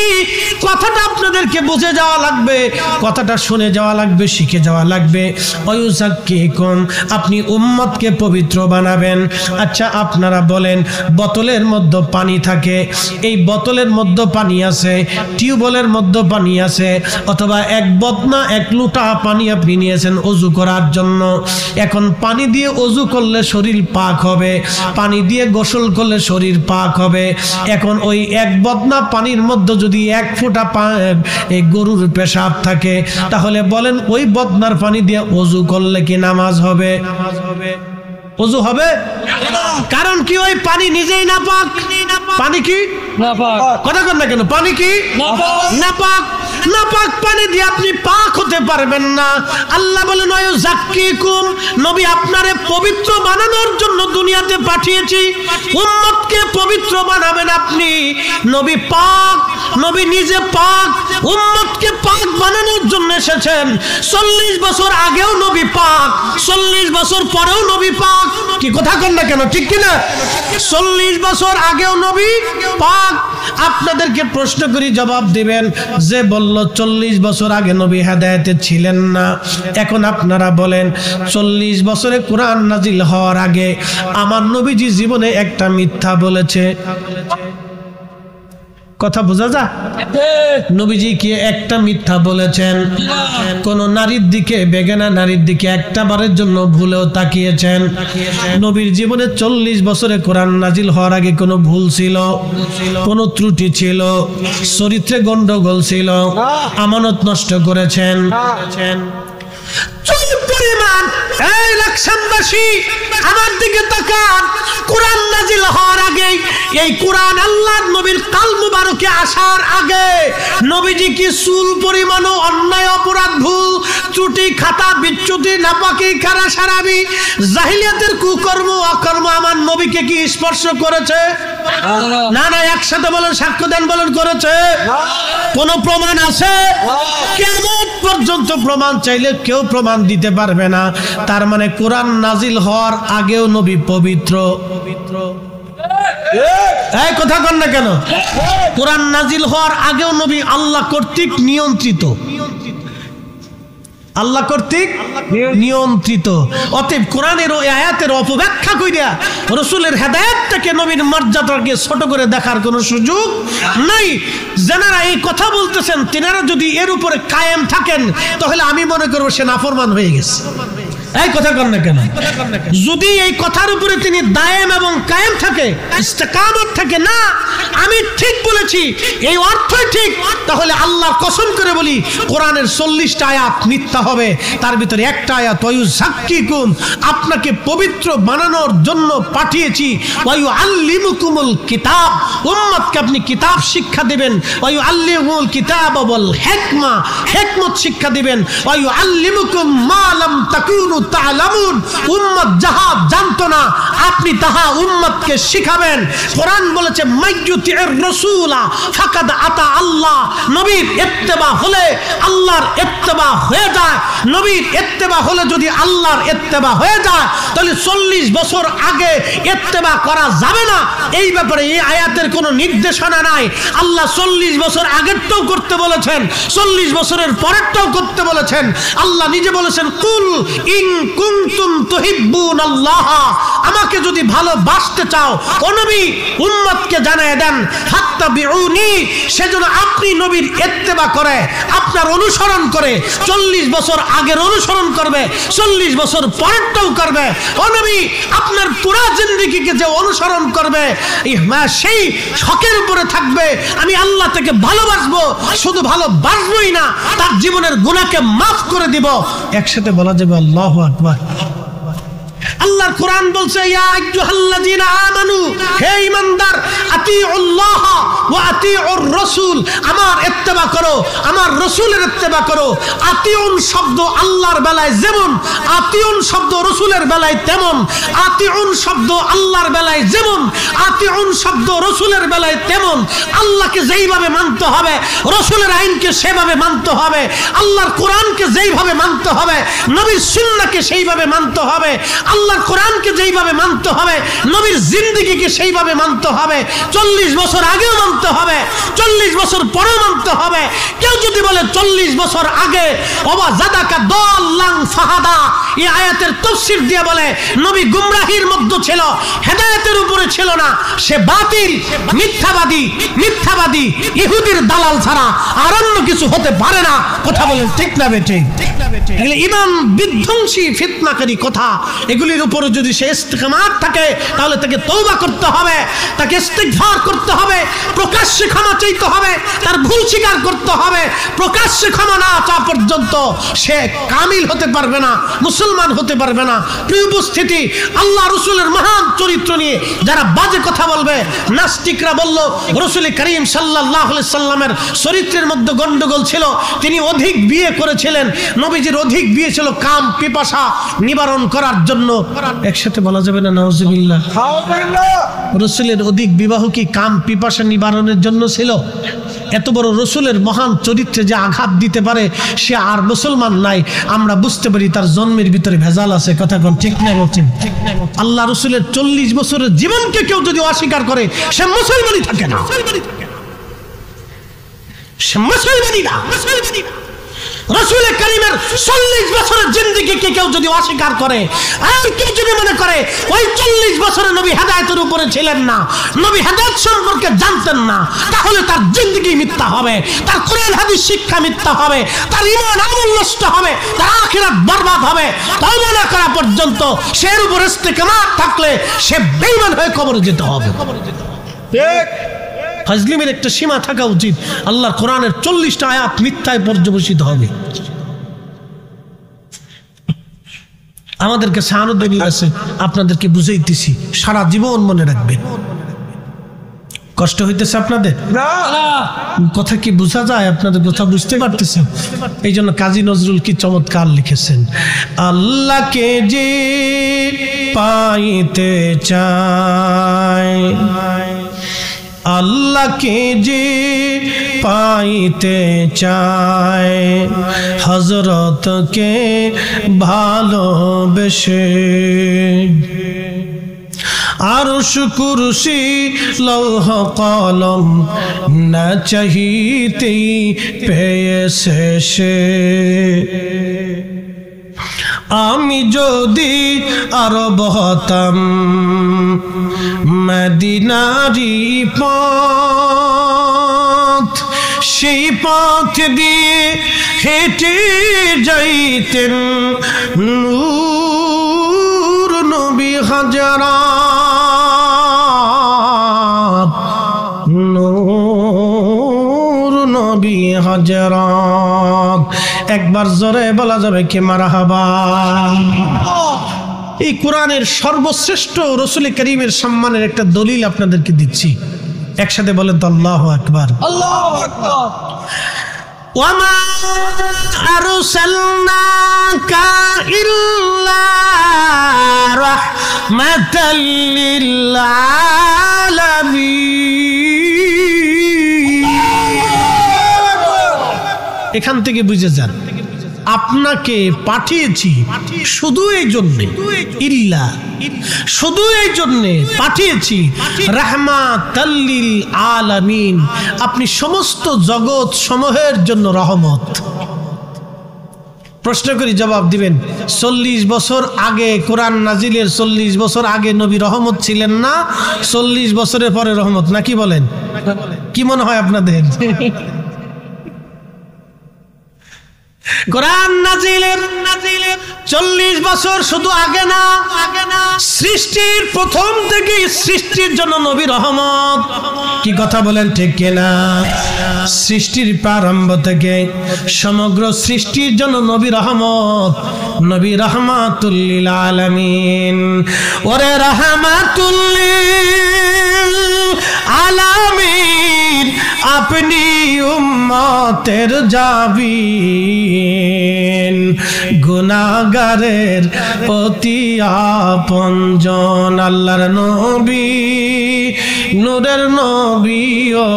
কথাটা আপনাদেরকে বুঝে যাওয়া লাগবে, কথাটা শুনে যাওয়া লাগবে, শিখে যাওয়া লাগবে। ওয়ায়ুযাক্কিকুম, আপনি উম্মতকে পবিত্র বানাবেন। আচ্ছা আপনারা বলেন, বোতলের মধ্যে পানি থাকে, এই বোতলের মধ্যে পানি আছে, টিউবওয়েলের মধ্যে পানি আছে, অথবা এক বদনা এক লুটা পানি আপনি নিয়েছেন ওযু করার জন্য। এখন পানি দিয়ে ওযু করলে শরীর পাক হবে, পানি দিয়ে গোসল করলে শরীর পাক হবে। হবে। এখন ওই এক বদনা পানির মধ্যে যদি 1 ফোঁটা এই গরুর পেশাব থাকে, তাহলে বলেন ওই বদনার পানি দিয়ে ওযু করলে কি নামাজ হবে? ওযু হবে? কারণ কি ওই পানি নিজেই নাপাক। পানি কি নাপাক? কথা বলেন না কেন? পানি কি নাপাক? নাপাক পানি দিয়ে আপনি পাক হতে পারবেন না। আল্লাহ বলেন ওয়ায়ুযাক্কিকুম, নবী আপনারে পবিত্র বানানোর জন্য দুনিয়াতে পাঠিয়েছি, উম্মতকে পবিত্র বানাবেন আপনি। নবী পাক, নবী নিজে পাক, উম্মতকে পাক বানানোর জন্য এসেছেন। 40 বছর আগেও নবী পাক, 40 বছর পরেও নবী পাক। কি কথা কন না কেন? ঠিক কি না? 40 বছর আগেও নবী পাক। আপনাদেরকে প্রশ্ন করি, জবাব দিবেন। যে বলল 40 বছর আগে নবী হেদায়েতে ছিলেন না, এখন আপনারা বলেন 40 বছরে কোরআন নাজিল হওয়ার আগে আমার নবীজি জীবনে একটা মিথ্যা বলেছে? কথা বোঝা যায়? নবীজি কি একটা মিথ্যা বলেছেন? কোন নারীর দিকে, বেগানা নারীর দিকে একটা বারের জন্য ভুলেও তাকিয়েছেন? নবীর জীবনে 40 বছরে কোরআন নাজিল হওয়ার আগে কোনো ভুল ছিল, কোনো ত্রুটি ছিল, চরিত্রে গন্ডগোল ছিল, আমানত নষ্ট করেছেন? পরিমাণ এই লাকসামবাসী আমার দিকে তাকান। কোরআন নাজিল হওয়ার আগে, এই কোরআন আল্লাহর নবীর কাল মুবারকে আসার আগে নবীজি কি চুল পরিমাণও অন্যায়, অপরাধ, ভুল, ত্রুটি, খাতা, বিচ্যুতি, নাপাকি, খারা সারাবি, জাহিলিয়াতের কুকর্ম, অকর্ম আমার নবীকে কি স্পর্শ করেছে? না না, একসাথে বলেন, সাক্ষ্য দেন, বলেন করেছে? কোন প্রমাণ আছে? কিয়ামত পর্যন্ত প্রমাণ চাইলে কেউ প্রমাণ দিতে পারবে না। তার মানে কোরআন নাজিল হওয়ার আগেও নবী পবিত্র। এই কথা কন না কেন? কোরআন নাজিল হওয়ার আগেও নবী আল্লাহ কর্তৃক নিয়ন্ত্রিত, আল্লাহ কর্তৃক নিয়ন্ত্রিত। অতএব কোরআনের ওই আয়াতের অপব্যাখ্যা কইরা রাসূলের হেদায়েতটাকে, নবীর মর্যাদাকে ছোট করে দেখার কোনো সুযোগ নাই। যারা এই কথা বলতেছেন তিনারা যদি এর উপরে কায়েম থাকেন, তাহলে আমি মনে করব সে নাফরমান হয়ে গেছে। এই কথা কন না কেন? যদি এই কথার উপরে তিনি দায়েম এবং কায়েম থাকে, ইস্তেকামত থাকে, না আমি ঠিক বলেছি, এই অর্থই ঠিক, তাহলে আল্লাহর কসম করে বলি কোরআনের 40টা আয়াত মিথ্যা হবে। তার ভিতরে একটা আয়াত ওয়ায়ুযাক্কিকুম, আপনাকে পবিত্র বানানোর জন্য পাঠিয়েছি। ওয়ায়ুআল্লিমুকুমুল কিতাব, উম্মতকে আপনি কিতাব শিক্ষা দিবেন। ওয়ায়ুআল্লিমুল কিতাব ওয়াল হিকমা, হিকমত শিক্ষা দিবেন। ওয়ায়ুআল্লিমুকুম মা লাম তাকুনু তা'লামুন, উম্মত যাহা জানতো না আপনি তাহা উম্মতকে শিখাবেন। কোরআন বলেছে মাইয়ুতির রাসূলা ফাকাদ আতা আল্লাহ, নবীর ইত্তেবা হলে আল্লাহর ইত্তেবা হয়ে যায়। নবীর ইত্তেবা হলে যদি আল্লাহর ইত্তেবা হয়ে যায়, তাহলে 40 বছর আগে ইত্তেবা করা যাবে না। এই ব্যাপারে এই আয়াতের কোনো নির্দেশনা নাই। আল্লাহ 40 বছর আগেরটাও করতে বলেছেন, 40 বছরের পরেরটাও করতে বলেছেন। আল্লাহ নিজে বলেছেন কুল ইন কুনতুম তুহিব্বুনাল্লাহ, আমাকে যদি ভালোবাসতে চাও ও নবী উম্মতকে জানিয়ে দেন ফাত্তাবিউনি, সেজন্য আপনি নবীর ইত্তেবা করে, আপনার অনুসরণ করে, 40 বছর আগের অনুসরণ করবে, 40 বছর পরেরটাও করবে। ও নবী আপনার পুরো জিন্দেগিকে যে অনুসরণ করবে সেই হকের উপরে থাকবে। আমি আল্লাহ থেকে ভালোবাসবো, শুধু ভালোবাসবোই না, তার জীবনের গুনাহকে মাফ করে দিব। একসাথে বলা যাবে আল্লাহু আকবার। আল্লাহর কোরআন বলছে ইয়া আইয়ুহাল্লাযীনা আমানু, হে ঈমানদার, আতিউল্লাহ ওয়া আতিউর রাসূল, আমার ইত্তেবা করো, আমার রাসূলের ইত্তেবা করো। আতিউন শব্দ আল্লাহর বেলায় যেমন, আতিউন শব্দ রাসূলের বেলায় তেমন। আতিউন শব্দ আল্লাহর বেলায় যেমন, আতিউন শব্দ রাসূলের বেলায় তেমন। আল্লাহকে যেইভাবে মানতে হবে, রাসূলের আইনকে সেভাবে মানতে হবে, আল্লাহর কোরআনকে যেইভাবে মানতে হবে, নবীর সুন্নাহকে সেইভাবে মানতে হবে। আল্লাহর কোরআনকে যেইভাবে মানতে হবে, নবীর জিন্দেগিকে সেইভাবে মানতে হবে। 40 বছর আগেও মানতে হবে, 40 বছর পরেও মানতে হবে। কেউ যদি বলে 40 বছর আগে ওয়া জাদাকা দাল্লান ফাহাদা, এই আয়াতের তাফসীর দিয়ে বলে নবী গুমরাহির মধ্যে ছিল, হেদায়েতের উপরে ছিল না। সে বাতিল, মিথ্যাবাদী ইহুদির দালাল ছাড়া আর অন্য কিছু হতে পারে না। কথা বলেন ঠিক না বেঠে? এগুলো ঈমান বিধ্বংসী ফিতনাকারী কথা। এগুলির উপরে যদি সে ইস্তেকামাত থাকে তাহলে তাকে তওবা করতে হবে, তাকে ইস্তিগফার করতে হবে, প্রকাশ্যে ক্ষমা চাইতে হবে, তার ভুল স্বীকার করতে হবে। প্রকাশ্যে ক্ষমা না চাওয়া পর্যন্ত সে কামিল হতে পারবে না, মুসলমান হতে পারবে না। প্রিয় উপস্থিতি, আল্লাহ রাসূলের মহান চরিত্র নিয়ে যারা বাজে কথা বলবে, নাস্তিকরা বলল রাসূল করিম সাল্লাল্লাহু আলাইহি সাল্লামের চরিত্রের মধ্যে গন্ডগোল ছিল। তিনি অধিক বিয়ে করেছিলেন। নবীজির অধিক বিয়ে ছিল কাম পিপাসা নিবারণ করার জন্য। একসাথে বলা যাবে না নাউজুবিল্লাহ? রাসূলের অধিক বিবাহ কি কাম পিপাসা নিবারণের জন্য ছিল? এত বড় রাসূলের মহান চরিত্রে যে আঘাত দিতে পারে সে আর মুসলমান নাই, আমরা বুঝতে পারি তার জন্মের ভিতরে ভেজাল আছে। কথা কোন ঠিক না? বলছেন আল্লাহ রাসূলের 40 বছরের জীবনকে কেউ যদি অস্বীকার করে সে মুসলমানই থাকে না, সে মুসলমানই না। রাসূল করিমের 40 বছরের জিন্দেগিকে কেউ যদি অস্বীকার করে আর কেউ যদি মনে করে ওই 40 বছরে নবী হেদায়েতের উপরে ছিলেন না, নবী হেদায়েত সম্পর্কে জানতেন না, তাহলে তার জিন্দেগি মিথ্যা হবে, তার কোরআন হাদিস শিক্ষা মিথ্যা হবে, তার ঈমান আমল নষ্ট হবে, তার আখিরাত বরবাদ হবে। তওবা না করা পর্যন্ত সে এর উপর ইস্তেকামাত থাকলে সে বেঈমান হয়ে কবরে যেতে হবে। ঠিক? ফাজলিমের একটা সীমা থাকা উচিত। আল্লাহর কোরআনের 40টা আয়াত মিথ্যায় পর্যবসিত হবে। আমাদেরকে সাহানুদ্দিন আছে, আপনাদেরকে বুঝাইতেছি, সারা জীবন মনে রাখবেন। কষ্ট হইতেছে আপনাদের? কথা কি বোঝা যায়? আপনাদের কথা বুঝতে পারতেছেন? এই জন্য কাজী নজরুল কি চমৎকার লিখেছেন, আল্লাহকে যে পাইতে চায়, আল্লাহকে যে পাইতে চায়, হযরতকে ভালোবেসে আরশ কুরসি লৌহ কলম না চাহিতেই পেয়েছে সে। আমি যদি আরব হতাম মদিনারি পথ, সেই পথ দিয়ে হেঁটে যাইতেন নূর নবী হাজারাত, নূর নবী হাজারাত। একবার জোরে বলা যাবে কি মারহাবা? এই কোরআনের সর্বশ্রেষ্ঠ রাসূল করিমের সম্মানের একটা দলিল আপনাদেরকে দিচ্ছি, একসাথে বলেন তো আল্লাহু আকবার। আল্লাহু আকবার। ওয়ামা আরসালনাকা ইল্লা রাহমাতাল লিল আলামিন। এখান থেকে বুঝে যান, আপনাকে পাঠিয়েছি শুধু এই জন্যে, ইল্লা শুধু এই জন্যে পাঠিয়েছি, রাহমাতাল লিল আলামিন, আপনি সমস্ত জগৎ সমূহের জন্য রহমত। প্রশ্ন করি, জবাব দিবেন। 40 বছর আগে কোরআন নাজিলের 40 বছর আগে নবী রহমত ছিলেন না, 40 বছরের পরে রহমত, নাকি বলেন? কি মনে হয় আপনাদের? কোরআন নাজিলের 40 বছর শুধু আগে না, সৃষ্টির প্রথম থেকে সৃষ্টির জন্য নবী রহমত। কি কথা বলেন ঠিক কিনা? সৃষ্টির প্রারম্ভ থেকে সমগ্র সৃষ্টির জন্য নবী রহমত, নবী রাহমাতুল লিল আলামিন। ওরে রাহমাতুল লিল আলামিন, আপনি উম্মতের জাবিন, গুনাহগারের অতি আপনজন, আল্লাহর নবী, নূরের নবী, ও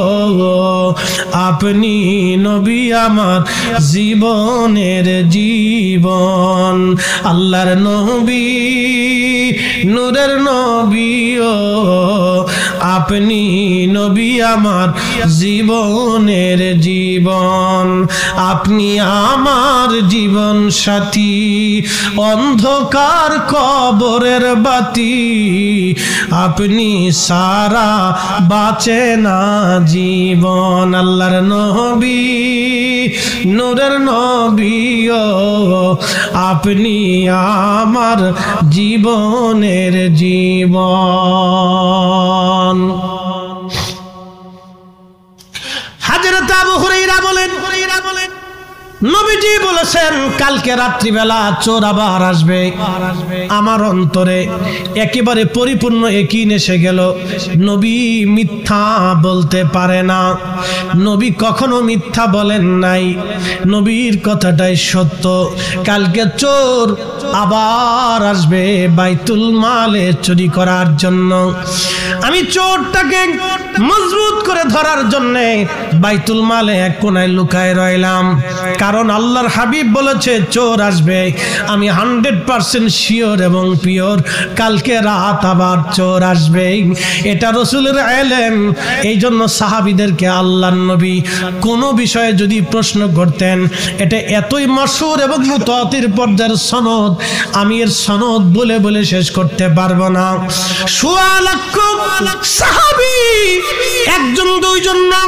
আপনি নবী আমার জীবনের জীবন, আল্লাহর নবী, নূরের নবী, ও আপনি নবী আমার জীবনের জীবন, আপনি আমার জীবন সাথী, অন্ধকার কবরের বাতি, আপনি সারা বাঁচে না জীবন। আল্লাহর নবী, নূরের নবী ও আপনি আমার জীবনের জীবন। হযরত আবু হুরায়রা বলেন, নবীজি বলেছেন কালকে রাত্রিবেলা চোর আবার আসবে। আমার অন্তরে একেবারে পরিপূর্ণ ইয়াকিন এসে গেল, নবী মিথ্যা বলতে পারে না, নবী কখনো মিথ্যা বলেন নাই, নবীর কথাটাই সত্য। কালকে চোর আবার আসবে বাইতুল মালে চুরি করার জন্য। আমি চোরটাকে মজবুত করে ধরার জন্য বাইতুল মালে এক কোনায় লুকায় রইলাম, কারণ আল্লাহর হাবিব বলেছে চোর আসবে। আমি 100% শিওর এবং পিওর কালকে রাত আবার চোর আসবে, এটা রাসূলের ইলম। এই জন্য সাহাবীদেরকে আল্লাহর নবী কোনো বিষয়ে যদি প্রশ্ন করতেন, এটা এতই মাশহুর এবং মুতাওয়াতির পর্যায়ের সনদ, আমি এর সনদ বলে বলে শেষ করতে পারবো না। সোয়া লক্ষ সাহাবী, একজন দুইজন না,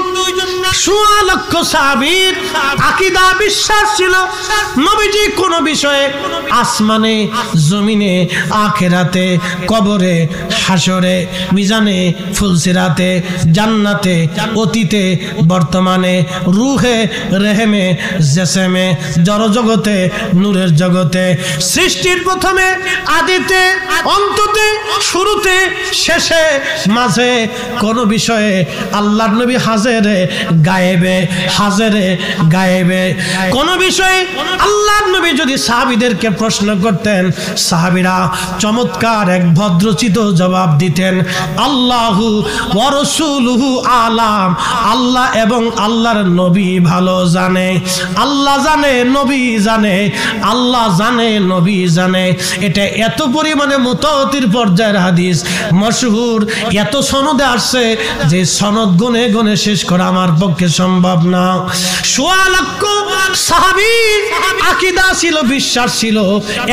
সোয়া লক্ষ সাহাবীর আকীদা বিশ্বাস ছিল নবীজি কোন বিষয়ে আসমানে, জমিনে, আখিরাতে, কবরে, হাসরে, মিজানে, ফুলসিরাতে, জান্নাতে, অতীতে, বর্তমানে, রূহে, রেহেমে, জেসেমে, জড়জগতে, নূরের জগতে, সৃষ্টির প্রথমে, আদিতে, অন্ততে, শুরুতে, শেষে, মাঝে কোন বিষয়ে আল্লাহর নবী হাজেরে গায়েবে, হাজেরে গায়েবে। কোন বিষয়ে আল্লাহর নবী যদি সাহাবীদেরকে প্রশ্ন করতেন, সাহাবীরা চমৎকার এক ভদ্রচিত জবাব দিতেন, আল্লাহু ওয়া রাসূলুহু আলাম, আল্লাহ এবং আল্লাহর নবী ভালো জানে। আল্লাহ জানে, নবী জানে, আল্লাহ জানে, নবী জানে। এটা এত পরিমাণে মুতাওয়াতির পর্যায়ের হাদিস, মশহুর, এত সনদে আসছে যে সনদ গুনে গুনে শেষ করা আমার পক্ষে সম্ভব না। সোয়া লক্ষ সাহাবী আকীদা ছিল, বিশ্বাস ছিল,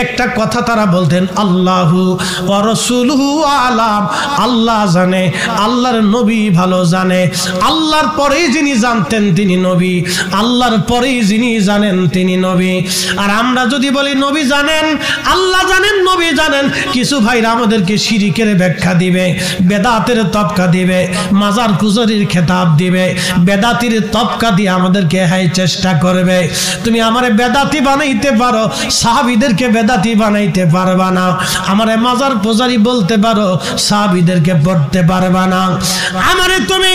একটা কথা তারা বলতেন, আল্লাহু ওয়া রাসূলুহু আলাম, আল্লাহ জানে, আল্লাহর নবী ভালো জানে। আল্লাহর পরেই যিনি জানতেন তিনি নবী, আল্লাহর পরেই যিনি জানেন তিনি নবী। আর আমরা যদি বলি নবী জানেন, আল্লাহ জানেন, নবী জানেন, কিছু ভাইরা আমাদেরকে শিরিকের ব্যাখ্যা দিবে, বেদাতের তবকা দিবে, মাজার কুজরির খেতাব দিবে, বেদাতির তবকা দিয়ে আমাদেরকে হাই চেষ্টা করবে। তুমি আমারে বেদাতি বানাইতে পারো, সাহাবীদেরকে বেদাতি বানাইতে পারবা না। আমারে মাজার পূজারি বলতে পারো, সাহাবীদেরকে পড়তে পারবা না। আমারে তুমি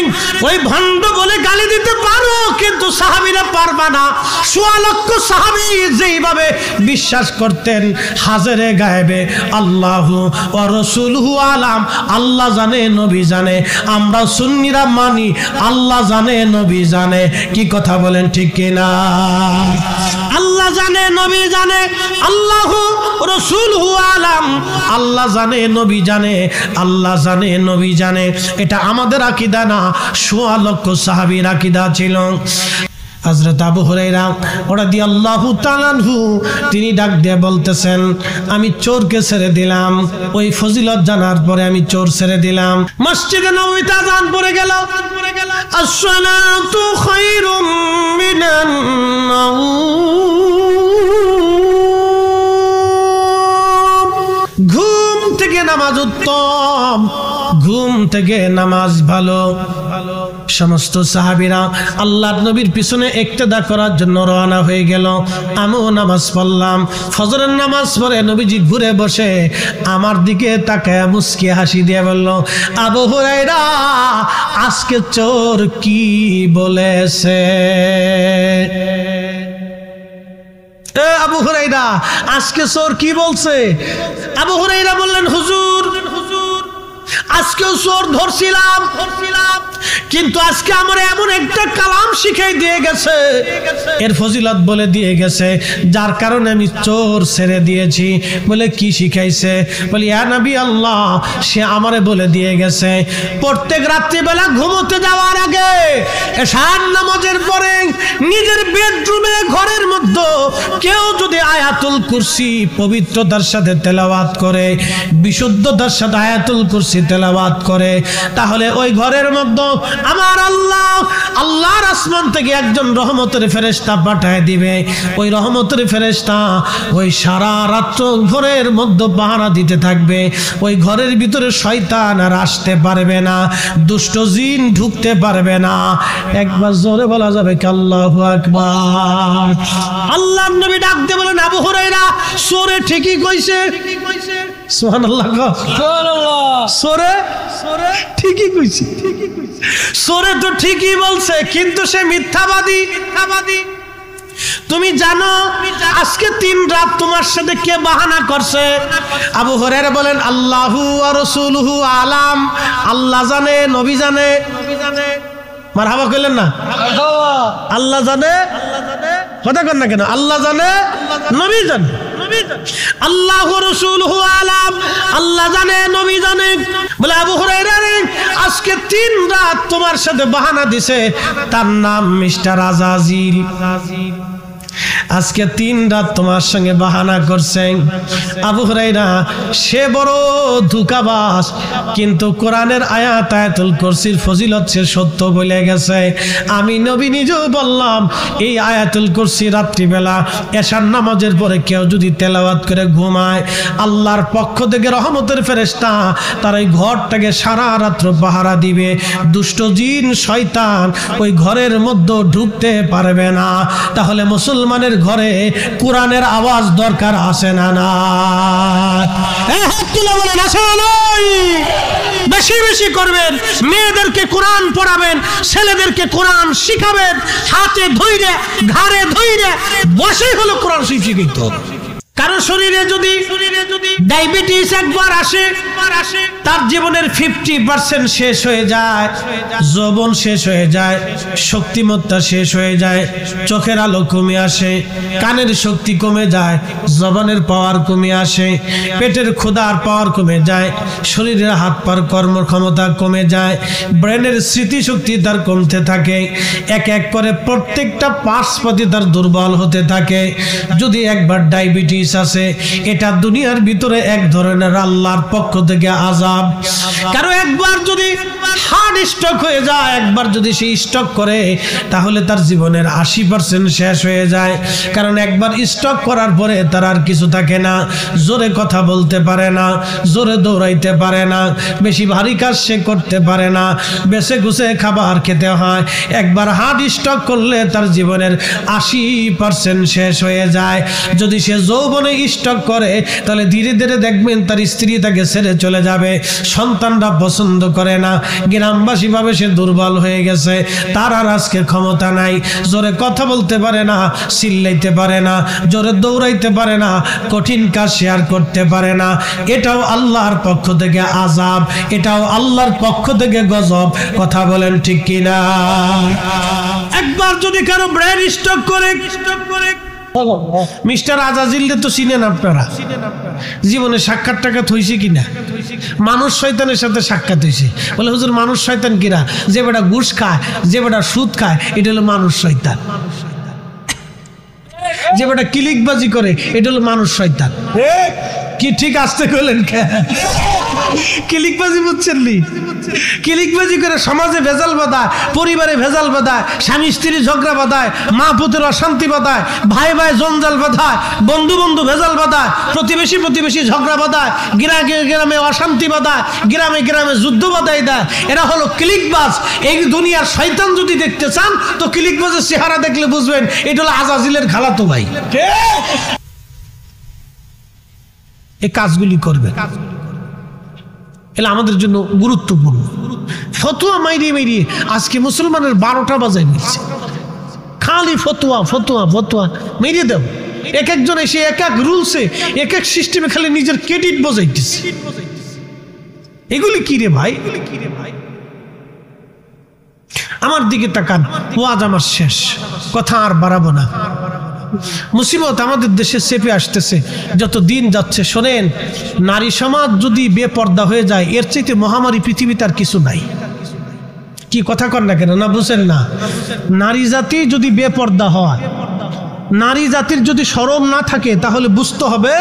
ওই ভণ্ড বলে গালি দিতে পারো, কিন্তু সাহাবীরা পারবা না। সোয়া লক্ষ সাহাবী যেইভাবে বিশ্বাস করতেন হাজরে গায়েবে, আল্লাহু ওয়া রাসূলুহু আলাম, আল্লাহ জানে, নবী জানে। আমরা সুন্নিরা মানি আল্লাহ জানে, নবী জানে। কি কথা বলেন ঠিক কিনা? আল্লাহ জানে, নবী জানে, আল্লাহু রাসূলুহু আলাম, আল্লাহ জানে, নবী জানে, আল্লাহ জানে, নবী জানে। এটা আমাদের আকীদা না, সোয়া লক্ষ সাহাবীর আকীদা ছিল। হযরত আবু হুরায়রা রাদিয়াল্লাহু তাআলা আনহু তিনি ডাক দিয়ে বলতেছেন, আমি চোরকে ছেড়ে দিলাম। ওই ফজিলত জানার পরে আমি চোর ছেড়ে দিলাম। মসজিদে নববীতে আযান পড়ে গেল, আসসালাতু খায়রুম মিনান নাওম, ঘুম থেকে নামাজ উত্তম, ঘুম থেকে নামাজ ভালো। সমস্ত সাহাবীরা আল্লাহর নবীর পিছনে ইক্তেদা করার জন্য রওনা হয়ে গেল। আমিও নামাজ পড়লাম। ফজরের নামাজ পড়ে নবীজি ঘুরে বসে আমার দিকে তাকায় মুস্কি হাসি দিয়ে বলল, আবু হুরায়রা আজকে চোর কি বলেছে? আবু হুরায়রা আজকে চোর কি বলছে? আবু হুরায়রা বললেন, হুজুর আজকে আজকেও চোর ধরছিলাম, কিন্তু আজকে আমার এমন একটা কালাম শিখাই দিয়ে গেছে, এর ফজিলত বলে দিয়ে গেছে, যার কারণে আমি চোর ছেড়ে দিয়েছি। বলে কি শিখাইছে? বলি ইয়া নবী আল্লাহ, সে আমারে বলে দিয়ে গেছে প্রত্যেক রাত্রিবেলা ঘুমোতে যাওয়ার আগে এশার নামাজের পরে নিজের বেডরুমে ঘরের মধ্যে কেউ যদি আয়াতুল কুরসি পবিত্রতার সাথে তেলাওয়াত করে, বিশুদ্ধতার সাথে আয়াতুল কুরসি তেলাওয়াত করে, তাহলে ওই ঘরের মধ্যে আমার আল্লাহ আল্লাহর আসমান থেকে একজন রহমতের ফেরেশতা পাঠায় দিবে। ওই রহমতের ফেরেশতা ওই সারা রাত্র ঘরের মধ্যে পাহারা দিতে থাকবে। ওই ঘরের ভিতরে শয়তান আর আসতে পারবে না, দুষ্ট জিন ঢুকতে পারবে না। একবার জোরে বলা যাবে কি আল্লাহু আকবার। আল্লাহর নবী ডাক দিয়ে বলেন, আবু হুরায়রা সূরা ঠিকই কইছে। সুবহানাল্লাহ, সুবহানাল্লাহ। সূরা ঠিকই কইছে, সূরা তো ঠিকই বলছে, কিন্তু সে মিথ্যাবাদী। তুমি জানো আজকে 3 রাত তোমার সাথে কে বাহানা করছে? আবু হুরায়রা বলেন, আল্লাহু ওয়া রাসূলুহু আলাম, আল্লাহ জানে, নবী জানে। মারহাবা কইলেন না? আল্লাহ জানে, কথা কন না কেন? আল্লাহ জানে, নবী জানে। আল্লাহু রাসূলুহু আলাম, আল্লাহ জানে, নবী জানে। বলে আবু হুরায়রা আজকে 3 রাত তোমার সাথে বাহানা দিছে, তার নাম মিস্টার আজাজিল। আজকে 3 রাত তোমার সঙ্গে বাহানা করছেন। আবু হুরায়রা সে বড় ধোঁকাবাজ, কিন্তু কোরআনের আয়াত আয়াতুল কুরসির ফজিলত সে সত্য বলে গেছে। আমি নবী নিজেও বললাম, এই আয়াতুল কুরসি রাত্রিবেলা এশার নামাজের পরে কেউ যদি তেলাওয়াত করে ঘুমায়, আল্লাহর পক্ষ থেকে রহমতের ফেরেশতা তার ওই ঘরটাকে সারা রাত্র পাহারা দিবে। দুষ্ট জিন শয়তান ওই ঘরের মধ্যে ঢুকতে পারবে না। তাহলে মুসলমানের ঘরে কোরআনের আওয়াজ দরকার আছে না? না, বলেন আছে না? বেশি বেশি করবেন, মেয়েদেরকে কোরআন পড়াবেন, ছেলেদেরকে কোরআন শিখাবেন, হাতে ধইরে ঘাড়ে ধইরে বসে হলো কোরআন শিখিত। কারণ শরীরে যদি ডায়াবেটিস একবার আসে, তার জীবনের 50% শেষ হয়ে যায়, যৌবন শেষ হয়ে যায়, শক্তিমত্তা শেষ হয়ে যায়, চোখের আলো কমে আসে, কানের শক্তি কমে যায়, জবানের পাওয়ার কমে আসে, পেটের ক্ষুধার পাওয়ার কমে যায়, শরীরের হাত পার কর্মক্ষমতা কমে যায়, ব্রেনের স্মৃতিশক্তি তার কমতে থাকে, এক এক করে প্রত্যেকটা পার্শ্বপাতি তার দুর্বল হতে থাকে। যদি একবার ডায়াবেটিস আছে, এটা দুনিয়ার ভিতরে এক ধরনের আল্লাহর পক্ষ থেকে আযাব। কারণ একবার যদি হার্ট স্ট্রোক হয়ে যায়, একবার যদি সে স্ট্রোক করে, তাহলে তার জীবনের 80% শেষ হয়ে যায়। কারণ একবার স্ট্রোক করার পরে তার আর কিছু থাকে না, জোরে কথা বলতে পারে না, জোরে দৌড়াইতে পারে না, বেশি ভারী কাজ সে করতে পারে না, বেছে গুছে খাবার খেতে হয়। একবার হার্ট স্ট্রোক করলে তার জীবনের 80% শেষ হয়ে যায়। যদি সে যৌবনে স্ট্রোক করে, তাহলে ধীরে ধীরে দেখবেন তার স্ত্রী তাকে ছেড়ে চলে যাবে, সন্তানরা পছন্দ করে না, গ্রামবাসী ভাবে সে দুর্বল হয়ে গেছে, তার আর আজকে ক্ষমতা নাই, জোরে কথা বলতে পারে না, চিল্লাইতে পারে না, জোরে দৌড়াইতে পারে না, কঠিন কাজ শেয়ার করতে পারে না। এটাও আল্লাহর পক্ষ থেকে আযাব, এটাও আল্লাহর পক্ষ থেকে গজব। কথা বলেন ঠিক কিনা? একবার যদি কারো ব্রেন স্ট্রোক করে, মিস্টার আজাজিল তো চিনেন আপনারা, জীবনে সাক্ষাৎ টাকাত হয়েছে কিনা? মানুষ শয়তানের সাথে সাক্ষাৎ হয়েছে। বলে হুজুর মানুষ শয়তান কিরা? যে বেটা ঘুষ খায়, যে বেটা সুদ খায়, এটা হলো মানুষ শয়তান। যে বেটা ক্লিকবাজি করে, এটা হলো মানুষ শয়তান। কি ঠিক আসতে কইলেন? ক্লিকবাজি বুঝছেন নি? ক্লিকবাজি করে সমাজে ভেজাল বাঁধায়, পরিবারে ভেজাল বাঁধায়, স্বামী স্ত্রী ঝগড়া বাঁধায়, মা পুত্রের অশান্তি বাঁধায়, ভাই ভাই জঞ্জাল বাঁধায়, বন্ধু বন্ধু ভেজাল বাঁধায়, প্রতিবেশী প্রতিবেশী ঝগড়া বাঁধায়, গ্রামে গ্রামে অশান্তি বাঁধায়, গ্রামে গ্রামে যুদ্ধ বাঁধাই দেয়। এরা হলো ক্লিকবাজ। এই দুনিয়ার শয়তান যদি দেখতে চান, তো ক্লিকবাজের চেহারা দেখলে বুঝবেন এটা হলো আজাজিলের খালাতো ভাই। এই কাজগুলি করবে, এটা আমাদের জন্য গুরুত্বপূর্ণ। ফতোয়া মাইরিয়ে মাইরিয়ে আজকে মুসলমানের 12টা বাজায় নিচ্ছে, খালি ফতোয়া ফতোয়া ফতোয়া মেরিয়ে দেব। এক একজন এসে এক এক রুলসে, এক এক সিস্টেমে খালি নিজের ক্রেডিট বজাইতেছে। এগুলি কি রে ভাই? আমার দিকে তাকান, ওয়াজ আমার শেষ, কথা আর বাড়াবো না। মুসিবত আমাদের দেশে চেপে আসতেছে যত দিন যাচ্ছে। শোনেন, নারী সমাজ যদি বেপর্দা হয়ে যায়, এর চাইতে মহামারী পৃথিবীতে আর কিছু নাই। কি কথা কর না কেন, না বুঝেন না? নারী জাতি যদি বেপর্দা হয়, নারী জাতির যদি শরম না থাকে, তাহলে বুঝতে হবে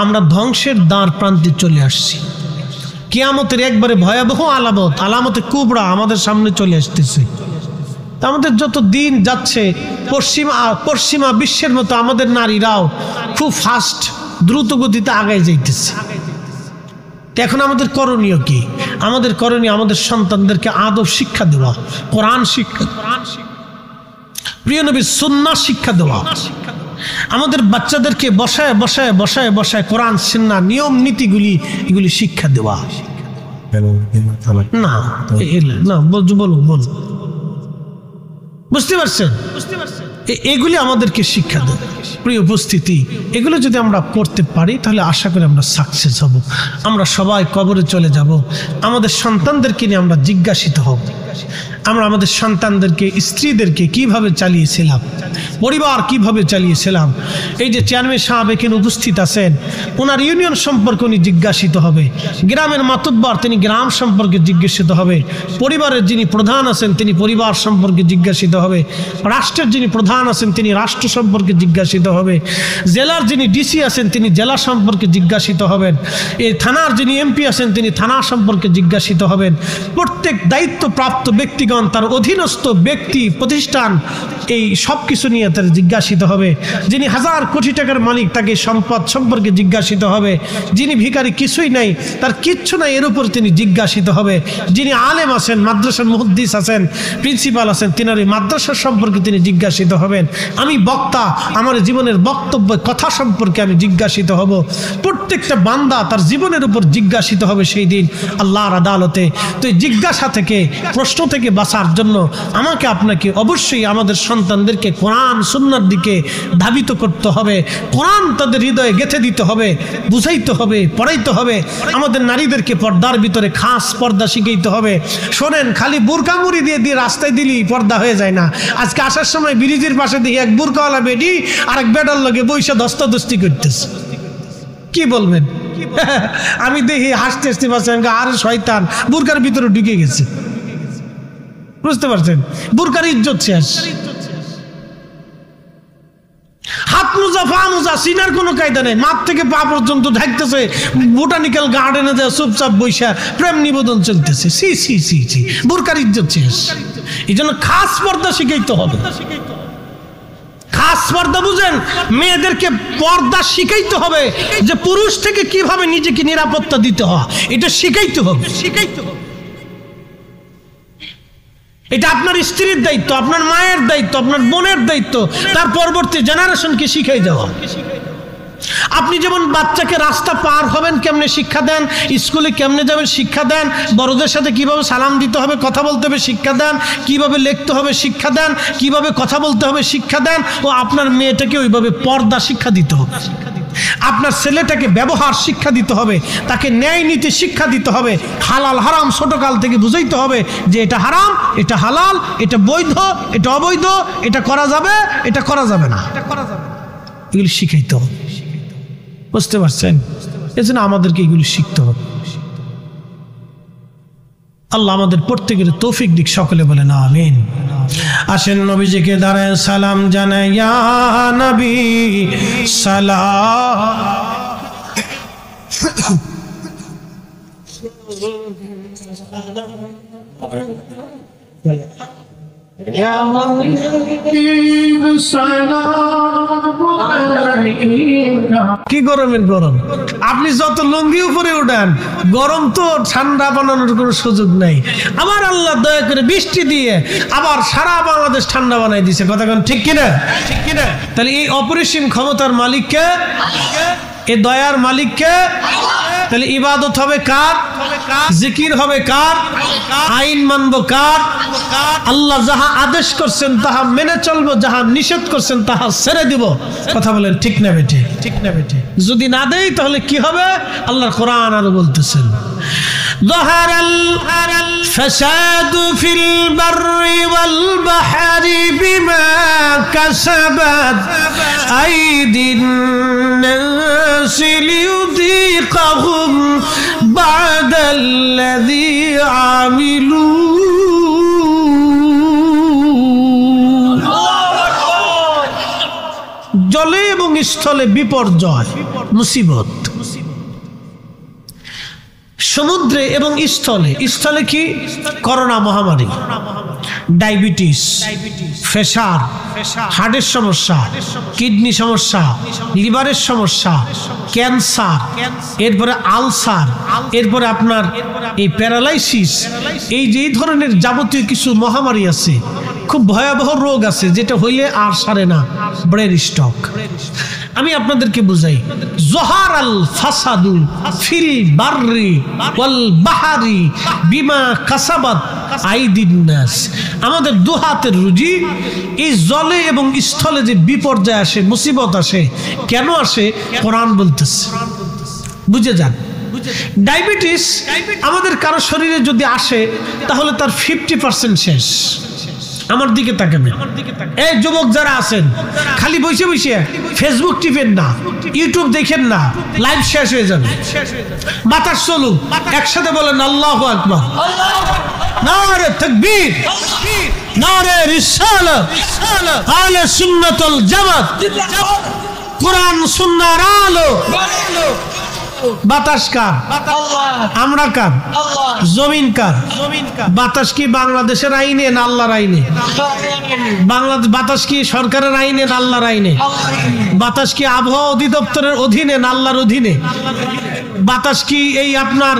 আমরা ধ্বংসের দ্বার প্রান্তে চলে আসছি। কিয়ামতের একবারে ভয়াবহ আলামতে কুবরা আমাদের সামনে চলে আসতেছে। আমাদের যত দিন যাচ্ছে, পশ্চিমা বিশ্বের মতো আমাদের নারীরাও খুব ফাস্ট, দ্রুত গতিতে আগায় যাইতেছে। এখন আমাদের করণীয় কি? আমাদের করণীয় আমাদের সন্তানদেরকে আদব শিক্ষা দেওয়া, কোরআন শিক্ষা, প্রিয় নবীর সুন্নাহ শিক্ষা দেওয়া, আমাদের বাচ্চাদেরকে বসায় বসায় বসায় বসায় কোরআন সুন্নাহ নিয়ম নীতিগুলি এগুলি শিক্ষা দেওয়া। না না বলুন বুঝতে পারছেন? এগুলি আমাদেরকে শিক্ষা দেয়। প্রিয় উপস্থিতি, এগুলো যদি আমরা করতে পারি তাহলে আশা করি আমরা সাকসেস হব। আমরা সবাই কবরে চলে যাব। আমাদের সন্তানদেরকে নিয়ে আমরা জিজ্ঞাসিত হব। আমরা আমাদের সন্তানদেরকে, স্ত্রীদেরকে কিভাবে চালিয়েছিলাম, পরিবার কিভাবে চালিয়েছিলাম। এই যে চেয়ারম্যান সাহেব এখানে উপস্থিত আছেন, ওনার ইউনিয়ন সম্পর্কে উনি জিজ্ঞাসিত হবে। গ্রামের মাতুব্বর, তিনি গ্রাম সম্পর্কে জিজ্ঞাসিত হবে। পরিবারের যিনি প্রধান আছেন, তিনি পরিবার সম্পর্কে জিজ্ঞাসিত হবে। রাষ্ট্রের যিনি প্রধান আছেন, তিনি রাষ্ট্র সম্পর্কে জিজ্ঞাসিত হবে। জেলার যিনি ডিসি আছেন, তিনি জেলা সম্পর্কে জিজ্ঞাসিত হবেন। এই থানার যিনি এমপি আছেন, তিনি থানা সম্পর্কে জিজ্ঞাসিত হবেন। প্রত্যেক দায়িত্বপ্রাপ্ত ব্যক্তিগণ, তার অধীনস্থ ব্যক্তি, প্রতিষ্ঠান, এই সব কিছু নিয়ে তার জিজ্ঞাসিত হবে। যিনি হাজার কোটি টাকার মালিক, তাকে সম্পদ সম্পর্কে জিজ্ঞাসিত হবে। যিনি ভিখারি, কিছুই নাই, তার কিচ্ছু নাই, এর উপর তিনি জিজ্ঞাসিত হবে। যিনি আলেম আছেন, মাদ্রাসার মুহাদ্দিস আছেন, প্রিন্সিপাল আছেন, তিনার এই মাদ্রাসার সম্পর্কে তিনি জিজ্ঞাসিত হবেন। আমি বক্তা, আমার জীবনের বক্তব্য কথা সম্পর্কে আমি জিজ্ঞাসিত হব। প্রত্যেকটা বান্দা তার জীবনের উপর জিজ্ঞাসিত হবে সেই দিন আল্লাহর আদালতে। তো এই জিজ্ঞাসা থেকে, প্রশ্ন থেকে বাঁচার জন্য আমাকে আপনাকে অবশ্যই আমাদের সন্তানদেরকে কোরআন সুন্নাহর দিকে ধাবিত করতে হবে। কোরআন তাদের হৃদয়ে গেঁথে দিতে হবে, বুঝাইতে হবে, পড়াইতে হবে। আমাদের নারীদেরকে পর্দার ভিতরে খাস পর্দা শিখাইতে হবে। শোনেন, খালি বুরকা মুড়ি দিয়ে রাস্তায় দিলেই পর্দা হয়ে যায় না। আজকে আসার সময় ব্রিজের পাশে দিয়ে এক বুরকাওয়ালা বেডি আর এক বেডার লগে বইসা দস্তাদস্তি করতেছে। কি বলবেন? আমি দেখি হাসতে হাসতে পারছেন, আর শয়তান বুরকার ভিতরে ঢুকে গেছে। বুঝতে পারছেন? বুরকার ইজ্জত শেষ। হাত মোজা, পা মোজা, সিনার কোনো কায়দা নেই, মাথা থেকে পা পর্যন্ত ঢাকতেছে। বোটানিক্যাল গার্ডেনে যায় চুপচাপ বৈশা প্রেম নিবেদন চলতেছে। সি সি সি সি, বুরকার ইজ্জত শেষ। এই জন্য খাস পর্দা শিখাইতে হবে। খাস পর্দা বুঝেন, মেয়েদেরকে পর্দা শিখাইতে হবে যে পুরুষ থেকে কিভাবে নিজেকে নিরাপত্তা দিতে হয়, এটা শিখাইতে হবে। এটা আপনার স্ত্রীর দায়িত্ব, আপনার মায়ের দায়িত্ব, আপনার বোনের দায়িত্ব, তার পরবর্তী জেনারেশনকে শিখাই দেওয়া। আপনি যেমন বাচ্চাকে রাস্তা পার হবেন কেমনে শিক্ষা দেন, স্কুলে কেমনে যাবেন শিক্ষা দেন, বড়দের সাথে কিভাবে সালাম দিতে হবে, কথা বলতে হবে শিক্ষা দেন, কিভাবে লিখতে হবে শিক্ষা দেন, কিভাবে কথা বলতে হবে শিক্ষা দেন। ও আপনার মেয়েটাকে ওইভাবে পর্দা শিক্ষা দিতে হবে। আপনার ছেলেটাকে ব্যবহার শিক্ষা দিতে হবে, তাকে ন্যায় নীতি শিক্ষা দিতে হবে। হালাল হারাম ছোটকাল থেকে বুঝাইতে হবে যে এটা হারাম, এটা হালাল, এটা বৈধ, এটা অবৈধ, এটা করা যাবে, এটা করা যাবে না, এগুলি শিখাইতে হবে। বুঝতে পারছেন? এজন্য আমাদেরকে এগুলি শিখতে হবে। আল্লাহ আমাদের প্রত্যেকের তৌফিক দিক, সকলে বলেন আমিন। আসেন নবীজিকে দাঁড়ায় সালাম জানাই, ইয়া নবী কি গরমের গরম, আপনি যত লুঙ্গি উপরে উঠান গরম তো ঠান্ডা বানানোর কোনো সুযোগ নাই। আবার আল্লাহ দয়া করে বৃষ্টি দিয়ে আবার সারা বাংলাদেশ ঠান্ডা বানাই দিছে। কথা কোন ঠিক কিনা? ঠিক কিনা? তাহলে এই অপরিসীম ক্ষমতার মালিককে, এই দয়ার মালিককে, তাহলে ইবাদত হবে কার? জিকির হবে কার? আইন মানব কার? আল্লাহ যাহা আদেশ করছেন তাহা মেনে চলবো, যাহা নিষেধ করছেন তাহা ছেড়ে দিব। কথা বলেন ঠিক না বেঠে? ঠিক না বেঠে? যদি না দেই তাহলে কি হবে? আল্লাহর কোরআন আরো বলতেছেন, ظهر الفساد في البر والبحر بما كسبت أيدي الناس ليذيقهم بعد الذي عملوا জলে এবং স্থলে বিপর্যয় মুসিবত সমুদ্রে এবং স্থলে কি করোনা মহামারী ডায়াবেটিস প্রেসার হার্টের সমস্যা কিডনি সমস্যা লিভারের সমস্যা ক্যান্সার এরপরে আলসার এরপরে আপনার এই প্যারালাইসিস এই যে ধরনের যাবতীয় কিছু মহামারী আছে খুব ভয়াবহ রোগ আছে যেটা হইলে আর সারে না ব্রেন স্ট্রোক আমি আপনাদেরকে বুঝাই জোহার আল ফাসাদু ফিল বাররি ওয়াল বাহারি বিমা কাসাবাত আইদিন নাস আমাদের দু হাতের রুজি এই জলে এবং স্থলে যে বিপর্যয় আসে মুসিবত আসে কেন আসে কোরআন বলতেছে বুঝে যান ডায়াবেটিস আমাদের কারো শরীরে যদি আসে তাহলে তার 50% শেষ আমার দিকে তাকাবেন এই যুবক যারা আছেন খালি বসে বসে ফেসবুক টিপেন না ইউটিউব দেখেন না লাইভ শেষ হয়ে যাবে বাতাস চলুক একসাথে বলেন আল্লাহু আকবার নারে তাকবীর নারে রিসালাত আহলে সুন্নাত ওয়াল জামাত কোরআন সুন্নাহর আলো বাতাস কার আমরা কার জমিন কার বাতাস কি বাংলাদেশের আইনে না আল্লাহর আইনে বাংলাদেশ বাতাস কি সরকারের আইনে না আল্লাহর আইনে বাতাস কি আবহাওয়া অধিদপ্তরের অধীনে না আল্লাহর অধীনে বাতাস কি এই আপনার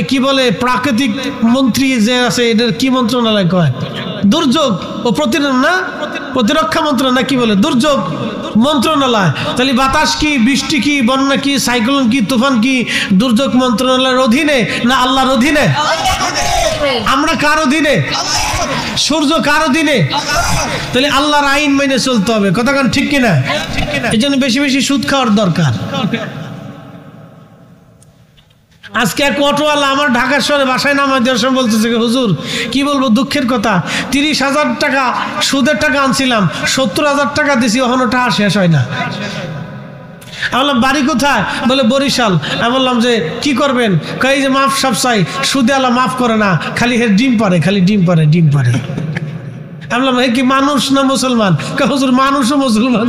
কি বলে প্রাকৃতিক মন্ত্রী যে আছে এদের কি মন্ত্রণালয় কয় দুর্যোগ ও প্রতিরক্ষা মন্ত্রণালয় না কি বলে দুর্যোগ মন্ত্রণালয় তাহলে বাতাস কি বৃষ্টি কি বন্যা কি সাইক্লোন কি তুফান কি দুর্যোগ মন্ত্রণালয়ের অধীনে না আল্লাহর অধীনে আমরা কার অধীনে সূর্য কার অধীনে তাহলে আল্লাহর আইন মেনে চলতে হবে কথা কোন ঠিক কিনা এই জন্য বেশি বেশি সুদ খাওয়ার দরকার আজকে এক অটোওয়ালা আমার ঢাকার শহরে বাসায় নামাজ দেওয়ার সময় বলতেছে হুজুর কি বলবো দুঃখের কথা 30,000 টাকা সুদের টাকা আনছিলাম 70,000 টাকা দিছি এখনো টাকা শেষ হয় না আমি বললাম বাড়ি কোথায় বলে বরিশাল আমি বললাম যে কি করবেন কই যে মাফ সব চাই সুদে আল্লাহ মাফ করে না খালি ডিম পারে আমি বললাম কি মানুষ না মুসলমান হুজুর মানুষও মুসলমান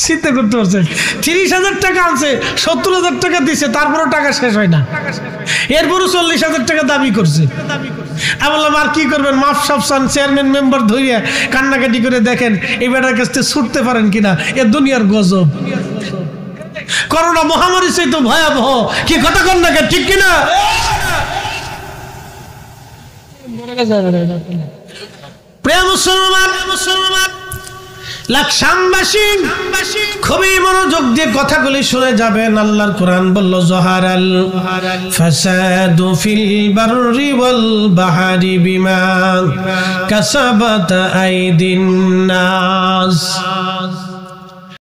চিন্তা করতে পারছেন 30,000 টাকা আনছে 70,000 টাকা দিছে তারপরও টাকা শেষ হয় না এরপরও 40,000 টাকা দাবি করছে আমি বললাম আর কি করবেন মাফ সব চান চেয়ারম্যান মেম্বার ধরিয়া কান্নাকাটি করে দেখেন এই বেটার কাছ থেকে ছুটতে পারেন কিনা এ দুনিয়ার গজব করোনা মহামারী সেই তো ভয়াবহ কি কথা কন না ঠিক কিনা প্রিয় মুসলমান লাকসামবাসী খুবই মনোযোগ দিয়ে কথাগুলি শুনে যাবেন আল্লাহর কোরআন বলল জহারাল ফাসাদু ফিল বাররি ওয়াল বাহরি বিমা কাসাবাত আইদিন নাস